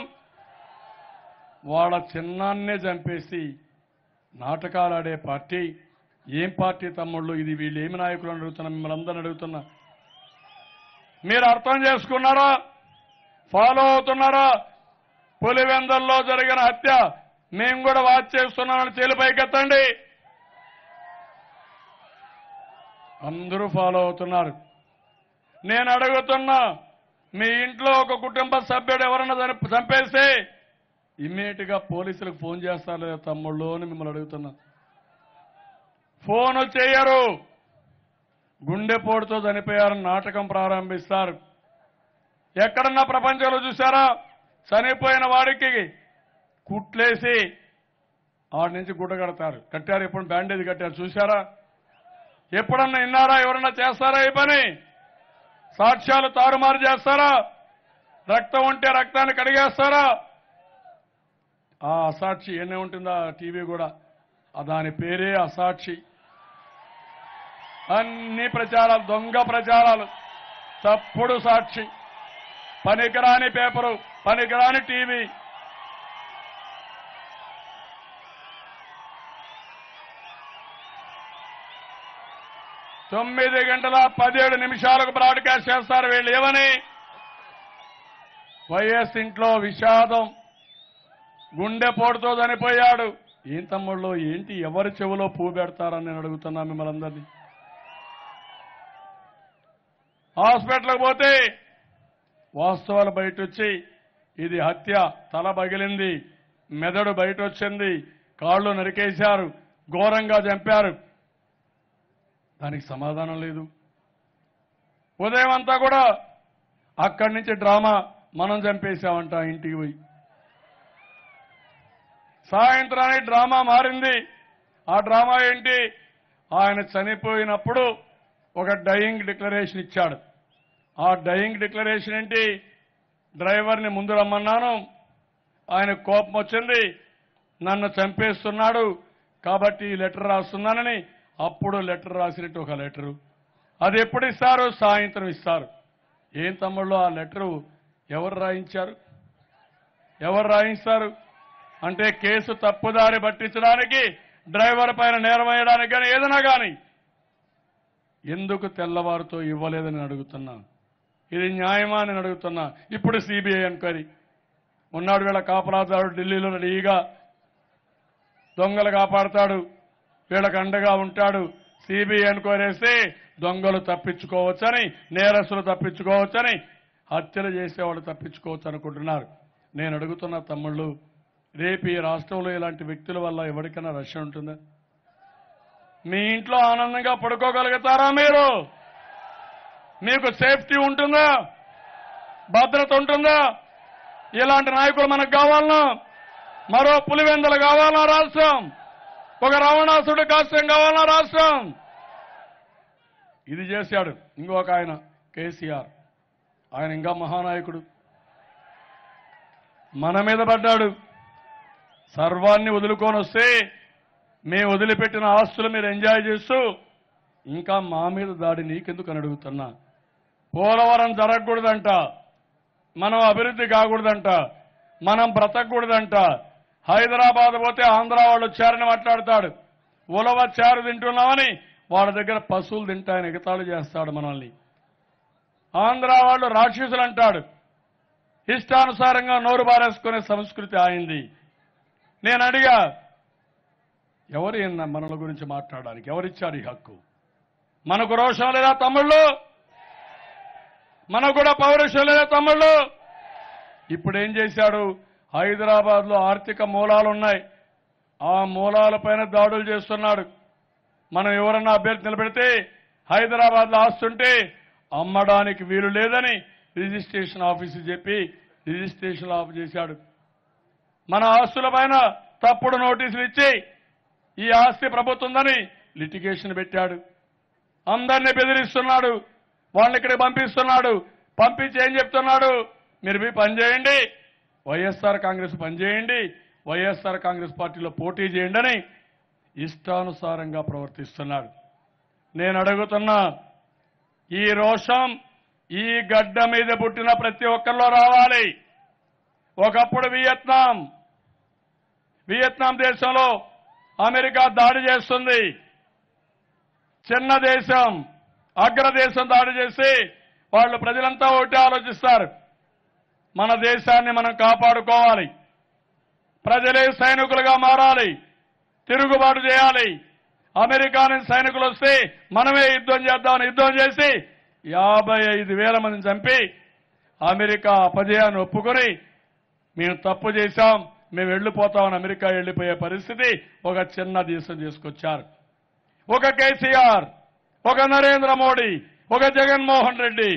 వాళ్ళ చిన్నాన్నే చంపేసి నాటకాలు ఆడే పార్టీ ఏం పార్టీ తమ్ముళ్ళు ఇది? వీళ్ళు ఏమి నాయకులు అని అడుగుతున్నా, మిమ్మల్ని అందరిని అడుగుతున్నా. మీరు అర్థం చేసుకున్నారా? ఫాలో అవుతున్నారా? పులివెందుల్లో జరిగిన హత్య మేము కూడా వాచ్ చేస్తున్నామని చేలిపైకెత్తండి. అందరూ ఫాలో అవుతున్నారు. నేను అడుగుతున్నా, మీ ఇంట్లో ఒక కుటుంబ సభ్యుడు ఎవరన్నా చంపేస్తే ఇమ్మీడియట్ గా పోలీసులకు ఫోన్ చేస్తారు లేదా తమ్ముళ్ళు అని మిమ్మల్ని అడుగుతున్నా. ఫోన్ చేయరు. గుండెపోటుతో చనిపోయారని నాటకం ప్రారంభిస్తారు. ఎక్కడన్నా ప్రపంచంలో చూసారా? చనిపోయిన వాడికి కుట్లేసి ఆడి నుంచి గుడ్డ కడతారు. కట్టారు, ఎప్పుడు బ్యాండేజ్ కట్టారు చూశారా? ఎప్పుడన్నా విన్నారా? ఎవరన్నా చేస్తారా ఈ పని? సాక్ష్యాలు తారుమారు చేస్తారా? రక్తం ఉంటే రక్తాన్ని కడిగేస్తారా? ఆ అసాక్షి ఎన్ని ఉంటుందా టీవీ కూడా, దాని పేరే అసాక్షి. అన్ని ప్రచారాలు దొంగ ప్రచారాలు, తప్పుడు సాక్షి, పనికిరాని పేపరు, పనికిరాని టీవీ. తొమ్మిది గంటల 17 నిమిషాలకు బ్రాడ్కాస్ట్ చేస్తారు వీళ్ళు. ఏమని? వైఎస్ ఇంట్లో విషాదం, గుండెపోటుతో చనిపోయాడు. ఏం తమ్ముళ్ళు ఏంటి? ఎవరి చెవులో పువ్వు పెడతారని నేను అడుగుతున్నా మిమ్మల్ని అందరినీ. హాస్పిటల్కి పోతే వాస్తవాలు బయట వచ్చి ఇది హత్య, తల పగిలింది, మెదడు బయట వచ్చింది, కాళ్ళు నరికేశారు, ఘోరంగా చంపారు. దానికి సమాధానం లేదు. ఉదయం అంతా కూడా అక్కడి నుంచి డ్రామా, మనం చంపేశామంట ఇంటికి పోయి. సాయంత్రానికి డ్రామా మారింది. ఆ డ్రామా ఏంటి? ఆయన చనిపోయినప్పుడు ఒక డయింగ్ డిక్లరేషన్ ఇచ్చాడు. ఆ డయింగ్ డిక్లరేషన్ ఏంటి? డ్రైవర్ని ముందు రమ్మన్నాను, ఆయన కోపం వచ్చింది, నన్ను చంపేస్తున్నాడు కాబట్టి ఈ లెటర్ రాస్తున్నానని. అప్పుడు లెటర్ రాసినట్టు ఒక లెటరు. అది ఎప్పుడు ఇస్తారు? సాయంత్రం ఇస్తారు. ఏం తమ్ముళ్ళు ఆ లెటరు ఎవరు రాయించారు? ఎవరు రాయిస్తారు? అంటే కేసు తప్పుదారి పట్టించడానికి, డ్రైవర్ పైన నేరం వేయడానికి కానీ ఏదైనా కానీ ఎందుకు తెల్లవారుతో ఇవ్వలేదని అడుగుతున్నా. ఇది న్యాయమా అని అడుగుతున్నా. ఇప్పుడు సిబిఐ ఎంక్వైరీ ఉన్నాడు. వీళ్ళ కాపలాదారుడు ఢిల్లీలో రెడీగా దొంగలు కాపాడతాడు, వీళ్ళకు అండగా ఉంటాడు. సిబిఐ ఎంక్వైరీ వేస్తే దొంగలు తప్పించుకోవచ్చని, నేరస్తులు తప్పించుకోవచ్చని, హత్యలు చేసేవాళ్ళు తప్పించుకోవచ్చు అనుకుంటున్నారు. నేను అడుగుతున్న తమ్ముళ్ళు, రేపు ఈ రాష్ట్రంలో ఇలాంటి వ్యక్తుల వల్ల ఎవరికైనా రక్షణ ఉంటుందా? మీ ఇంట్లో ఆనందంగా పడుకోగలుగుతారా మీరు? మీకు సేఫ్టీ ఉంటుందా? భద్రత ఉంటుందా? ఇలాంటి నాయకులు మనకు కావాలన్నా? మరో పులివెందులు కావాలన్నా రాష్ట్రం? ఒక రావణాసుడు కాస్యం కావాలన్నా రాష్ట్రం? ఇది చేశాడు. ఇంకొక ఆయన కేసీఆర్, ఆయన ఇంకా మహానాయకుడు, మన మీద పడ్డాడు. సర్వాన్ని వదులుకొని వస్తే మేము వదిలిపెట్టిన ఆస్తులు మీరు ఎంజాయ్ చేస్తూ ఇంకా మా మీద దాడి నీకెందుకు అని అడుగుతున్నా. పోలవరం జరగకూడదంట, మనం అభివృద్ధి కాకూడదంట, మనం బ్రతకూడదంట. హైదరాబాద్ పోతే ఆంధ్ర వాళ్ళు వచ్చారని మాట్లాడతాడు. ఉలవ చారు తింటున్నామని వాళ్ళ దగ్గర పశువులు తింటాయని ఎగతాళి చేస్తాడు మనల్ని. ఆంధ్ర వాళ్ళు రాక్షసులు అంటాడు. ఇష్టానుసారంగా నోరు బారేసుకునే సంస్కృతి ఆయింది. నేను అడిగా, ఎవరు మనల గురించి మాట్లాడడానికి ఎవరిచ్చారు ఈ హక్కు? మనకు రోషం లేదా తమ్ముళ్ళు? మనకు కూడా పౌరుషం లేదా తమ్ముళ్ళు? ఇప్పుడేం చేశాడు? హైదరాబాద్లో ఆర్థిక మూలాలున్నాయి. ఆ మూలాలపైన దాడులు చేస్తున్నాడు. మనం ఎవరన్నా అభ్యర్థి నిలబెడితే హైదరాబాద్లో ఆస్తుంటే అమ్మడానికి వీలు లేదని రిజిస్ట్రేషన్ ఆఫీసు చెప్పి రిజిస్ట్రేషన్ ఆఫ్ చేశాడు. మన ఆస్తులపైన తప్పుడు నోటీసులు ఇచ్చి ఈ ఆస్తి ప్రభుత్వందని లిటిగేషన్ పెట్టాడు. అందరినీ బెదిరిస్తున్నాడు. వాళ్ళని ఇక్కడికి పంపిస్తున్నాడు. పంపించి ఏం చెప్తున్నాడు? మీరు పోయి పనిచేయండి, వైఎస్ఆర్ కాంగ్రెస్ పనిచేయండి, వైఎస్ఆర్ కాంగ్రెస్ పార్టీలో పోటీ చేయండి అని ఇష్టానుసారంగా ప్రవర్తిస్తున్నాడు. నేను అడుగుతున్నా, ఈ రోషం ఈ గడ్డ మీద పుట్టిన ప్రతి ఒక్కరిలో రావాలి. ఒకప్పుడు వియత్నాం దేశంలో అమెరికా దాడి చేస్తుంది. చిన్న దేశం, అగ్రదేశం దాడి చేసి వాళ్ళు ప్రజలంతా ఒకటే ఆలోచిస్తారు, మన దేశాన్ని మనం కాపాడుకోవాలి, ప్రజలే సైనికులుగా మారాలి, తిరుగుబాటు చేయాలి. అమెరికా నుంచి సైనికులు వస్తే మనమే యుద్ధం చేద్దామని యుద్ధం చేసి 55,000 మందిని చంపి అమెరికా అపజయాన్ని ఒప్పుకొని మేము తప్పు చేశాం, మేము వెళ్ళిపోతామని అమెరికా వెళ్ళిపోయే పరిస్థితి ఒక చిన్న దేశం తీసుకొచ్చారు. ఒక కేసీఆర్, ఒక నరేంద్ర మోడీ, ఒక జగన్మోహన్ రెడ్డి,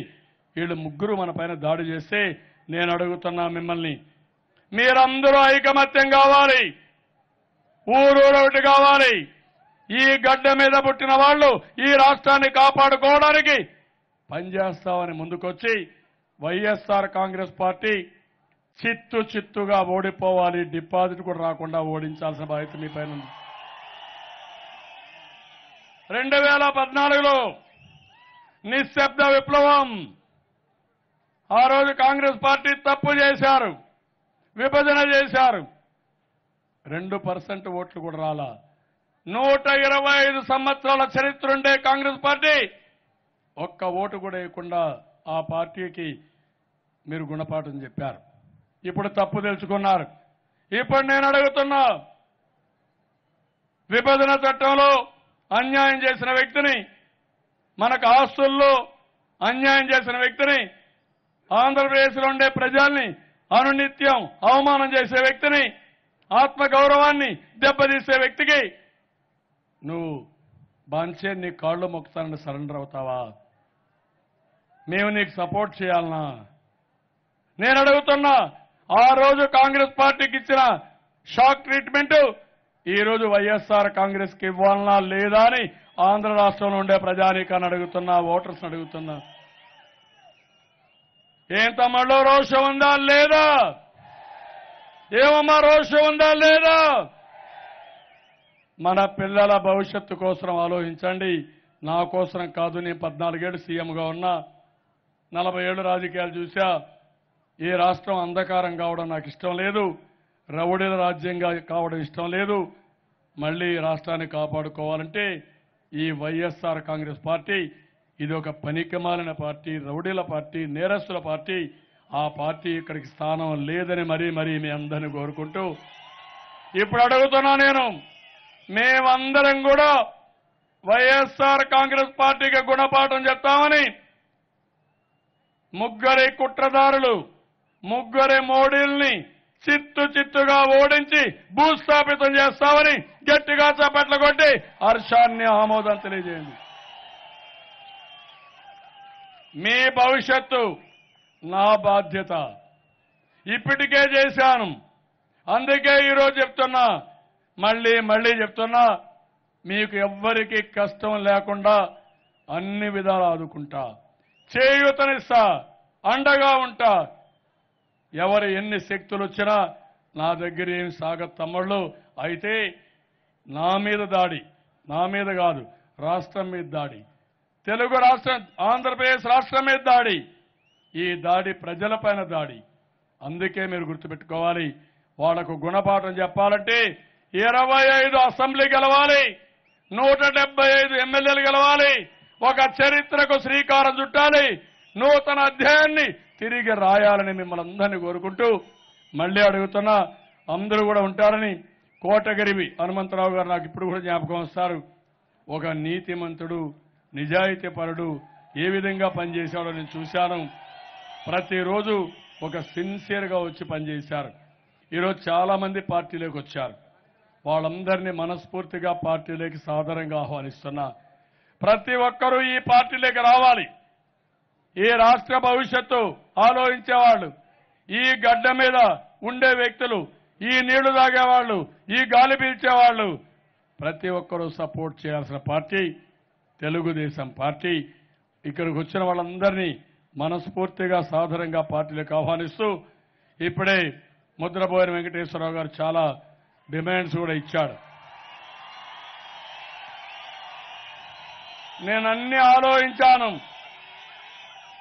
వీళ్ళు ముగ్గురు మన పైన దాడి చేస్తే నేను అడుగుతున్నా మిమ్మల్ని, మీరందరూ ఐకమత్యం కావాలి, ఊరూరొకటి కావాలి. ఈ గడ్డ మీద పుట్టిన వాళ్ళు ఈ రాష్ట్రాన్ని కాపాడుకోవడానికి పనిచేస్తామని ముందుకొచ్చి వైఎస్ఆర్ కాంగ్రెస్ పార్టీ చిత్తుగా ఓడిపోవాలి. డిపాజిట్ కూడా రాకుండా ఓడించాల్సిన బాధ్యత మీ పైన ఉంది. 2014లో నిశ్శబ్ద విప్లవం. ఆ రోజు కాంగ్రెస్ పార్టీ తప్పు చేశారు, విభజన చేశారు. 2% ఓట్లు కూడా రాలా. 125 సంవత్సరాల చరిత్ర ఉండే కాంగ్రెస్ పార్టీ ఒక్క ఓటు కూడా వేయకుండా ఆ పార్టీకి మీరు గుణపాఠం చెప్పారు. ఇప్పుడు తప్పు తెలుసుకున్నారు. ఇప్పుడు నేను అడుగుతున్నా, విభజన చట్టంలో అన్యాయం చేసిన వ్యక్తిని, మనకు ఆస్తుల్లో అన్యాయం చేసిన వ్యక్తిని, ఆంధ్రప్రదేశ్లో ఉండే ప్రజల్ని అనునిత్యం అవమానం చేసే వ్యక్తిని, ఆత్మగౌరవాన్ని దెబ్బతీసే వ్యక్తికి నువ్వు బాంచే నీ కాళ్ళు మొక్కుతానని సరెండర్ అవుతావా? మేము నీకు సపోర్ట్ చేయాలనా? నేను అడుగుతున్నా, ఆ రోజు కాంగ్రెస్ పార్టీకి ఇచ్చిన షాక్ ట్రీట్మెంట్ ఈ రోజు వైఎస్ఆర్ కాంగ్రెస్ కి ఇవ్వాలనా లేదా అని ఆంధ్ర రాష్ట్రంలో ఉండే ప్రజానీకాన్ని అడుగుతున్నా, ఓటర్స్ అడుగుతున్నా. ఏం తమ్ముళ్ళు, రోషం ఉందా లేదా? ఏమమ్మా, రోషం ఉందా లేదా? మన పిల్లల భవిష్యత్తు కోసం ఆలోచించండి. నా కోసం కాదు. నేను 14 ఏళ్ళు సీఎంగా ఉన్నా, 40 ఏళ్ళు రాజకీయాలు చూశా. ఈ రాష్ట్రం అంధకారం కావడం నాకు ఇష్టం లేదు, రౌడీల రాజ్యంగా కావడం ఇష్టం లేదు. మళ్లీ రాష్ట్రాన్ని కాపాడుకోవాలంటే ఈ వైఎస్ఆర్ కాంగ్రెస్ పార్టీ ఇది ఒక పనికిమాలిన పార్టీ, రౌడీల పార్టీ, నేరస్తుల పార్టీ. ఆ పార్టీ ఇక్కడికి స్థానం లేదని మరీ మీ అందరినీ కోరుకుంటూ ఇప్పుడు అడుగుతున్నా, నేను మేమందరం కూడా వైఎస్ఆర్ కాంగ్రెస్ పార్టీకి గుణపాఠం చెప్తామని ముగ్గురి కుట్రదారులు, ముగ్గురి మోడీల్ని చిత్తుగా ఓడించి భూస్థాపితం చేస్తామని గట్టిగా చప్పట్లు కొట్టి హర్షాన్ని ఆమోదం తెలియజేయండి. మీ భవిష్యత్తు నా బాధ్యత. ఇప్పటికే చేశాను. అందుకే ఈరోజు చెప్తున్నా, మళ్ళీ చెప్తున్నా, మీకు ఎవ్వరికీ కష్టం లేకుండా అన్ని విధాలు ఆదుకుంటా, చేయూతనిస్తా, అండగా ఉంటా. ఎవరు ఎన్ని శక్తులు వచ్చినా నా దగ్గర ఏం సాగదు తమ్ముళ్ళు. అయితే నా మీద దాడి, నా మీద కాదు, రాష్ట్రం మీద దాడి, తెలుగు రాష్ట్రం ఆంధ్రప్రదేశ్ రాష్ట్రం మీద దాడి, ఈ దాడి ప్రజలపైన దాడి. అందుకే మీరు గుర్తుపెట్టుకోవాలి, వాళ్లకు గుణపాఠం చెప్పాలంటే 25 అసెంబ్లీ గెలవాలి, 175 ఎమ్మెల్యేలు గెలవాలి, ఒక చరిత్రకు శ్రీకారం చుట్టాలి, నూతన అధ్యాయాన్ని తిరిగి రాయాలని మిమ్మల్ని అందరినీ కోరుకుంటూ మళ్లీ అడుగుతున్నా, అందరూ కూడా ఉంటారని. కోటగిరి హనుమంతరావు గారు నాకు ఇప్పుడు కూడా జ్ఞాపకం వస్తారు. ఒక నీతిమంతుడు, నిజాయితీపరుడు, ఏ విధంగా పనిచేశాడో నేను చూశాను. ప్రతిరోజు ఒక సిన్సియర్గా వచ్చి పనిచేశారు. ఈరోజు చాలా మంది పార్టీలోకి వచ్చారు. వాళ్ళందరినీ మనస్ఫూర్తిగా పార్టీలోకి సాదరంగా ఆహ్వానిస్తున్నా. ప్రతి ఒక్కరూ ఈ పార్టీలోకి రావాలి. ఈ రాష్ట్ర భవిష్యత్తు ఆలోచించేవాళ్ళు, ఈ గడ్డ మీద ఉండే వ్యక్తులు, ఈ నీళ్లు తాగేవాళ్ళు, ఈ గాలి పీల్చేవాళ్ళు ప్రతి ఒక్కరూ సపోర్ట్ చేయాల్సిన పార్టీ తెలుగుదేశం పార్టీ. ఇక్కడికి వచ్చిన వాళ్ళందరినీ మనస్ఫూర్తిగా సాదరంగా పార్టీలకు ఆహ్వానిస్తూ, ఇప్పుడే ముద్రబోయిన వెంకటేశ్వరరావు గారు చాలా డిమాండ్స్ కూడా ఇచ్చాడు. నేను అన్ని ఆలోచించాను.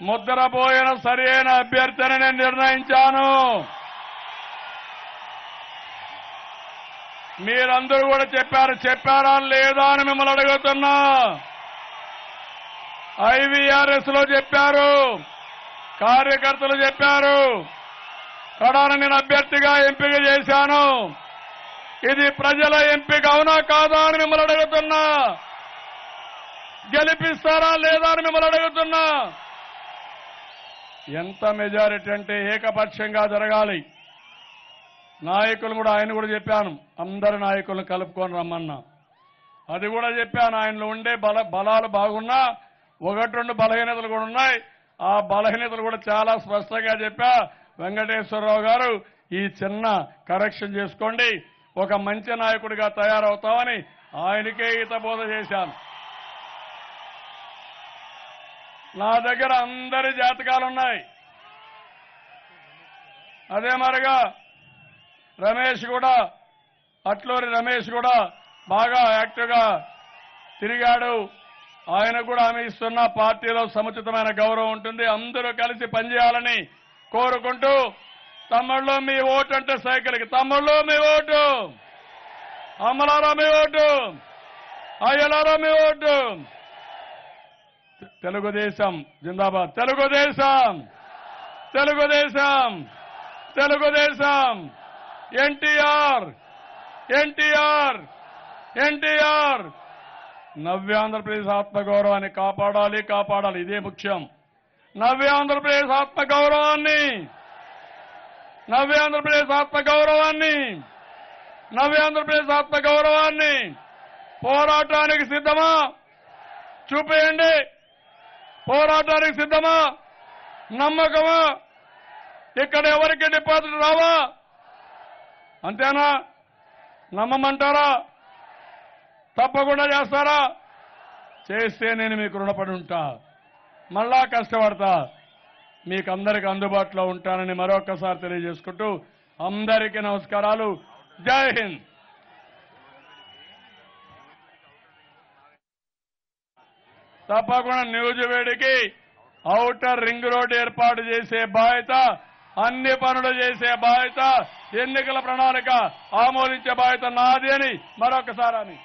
ముద్రబోయిన సరైన అభ్యర్థిని నేను నిర్ణయించాను. మీరందరూ కూడా చెప్పారా లేదా అని మిమ్మల్ని అడుగుతున్నా. IVRS లో చెప్పారు, కార్యకర్తలు చెప్పారు. కడాన నేను అభ్యర్థిగా ఎంపిక చేశాను. ఇది ప్రజల ఎంపిక అవునా కాదా అని మిమ్మల్ని అడుగుతున్నా. గెలిపిస్తారా లేదా అని మిమ్మల్ని అడుగుతున్నా. ఎంత మెజారిటీ అంటే ఏకపక్షంగా జరగాలి. నాయకులు కూడా ఆయన కూడా చెప్పాను, అందరి నాయకులను కలుపుకొని రమ్మన్నా. అది కూడా చెప్పాను. ఆయనలో ఉండే బలాలు బాగున్నా ఒకటి రెండు బలహీనతలు కూడా ఉన్నాయి. ఆ బలహీనతలు కూడా చాలా స్పష్టంగా చెప్పా. వెంకటేశ్వరరావు గారు ఈ చిన్న కరెక్షన్ చేసుకోండి, ఒక మంచి నాయకుడిగా తయారవుతామని ఆయనకే హితబోధ చేశాను. నా దగ్గర అందరి జాతకాలున్నాయి. అదే మరిగా రమేష్ కూడా, అట్లూరి రమేష్ కూడా బాగా యాక్టివ్గా తిరిగాడు. ఆయన కూడా హామీ ఇస్తున్న పార్టీలో సముచితమైన గౌరవం ఉంటుంది, అందరూ కలిసి పనిచేయాలని కోరుకుంటూ, తమ్ముళ్ళు మీ ఓటు అంటే సైకిల్కి, తమ్ముళ్ళు మీ ఓటు, అమ్మలారా మీ ఓటు, అయ్యలారా మీ ఓటు. తెలుగుదేశం జిందాబాద్, తెలుగుదేశం, తెలుగుదేశం, తెలుగుదేశం. ఎన్టీఆర్, ఎన్టీఆర్, ఎన్టీఆర్. నవ్య ఆంధ్రప్రదేశ్ ఆత్మగౌరవాన్ని కాపాడాలి, కాపాడాలి. ఇదే ముఖ్యం. నవ్య ఆంధ్రప్రదేశ్ ఆత్మగౌరవాన్ని, నవ్య ఆంధ్రప్రదేశ్ ఆత్మగౌరవాన్ని, నవ్య ఆంధ్రప్రదేశ్ ఆత్మగౌరవాన్ని. పోరాటానికి సిద్ధమా? చూపేయండి. పోరాటానికి సిద్ధమా? నమ్మకమా? ఇక్కడ ఎవరికి డిపాజిట్ రావా? అంతేనా? నమ్మమంటారా? తప్పకుండా చేస్తారా? చేస్తే నేను మీకు రుణపడి ఉంటా, మళ్ళా కష్టపడతా, మీకు అందరికీ అందుబాటులో ఉంటానని మరొకసారి తెలియజేసుకుంటూ అందరికీ నమస్కారాలు. జై హింద్. తప్పకుండా న్యూజివేడికి ఔటర్ రింగ్ రోడ్ ఏర్పాటు చేసే బాధ్యత, అన్ని పనులు చేసే బాధ్యత, ఎన్నికల ప్రణాళిక ఆమోదించే బాధ్యత నాది అని మరొకసారి అని.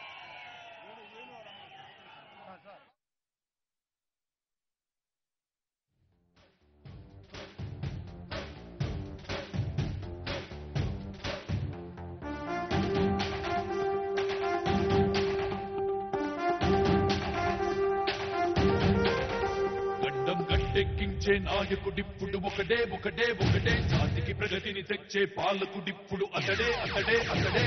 గట్టెక్కించే నాయకుడిప్పుడు ఒకడే ఒకడే ఒకడే, జాతికి ప్రగతిని తెచ్చే పాలకుడిప్పుడు అతడే అతడే అతడే.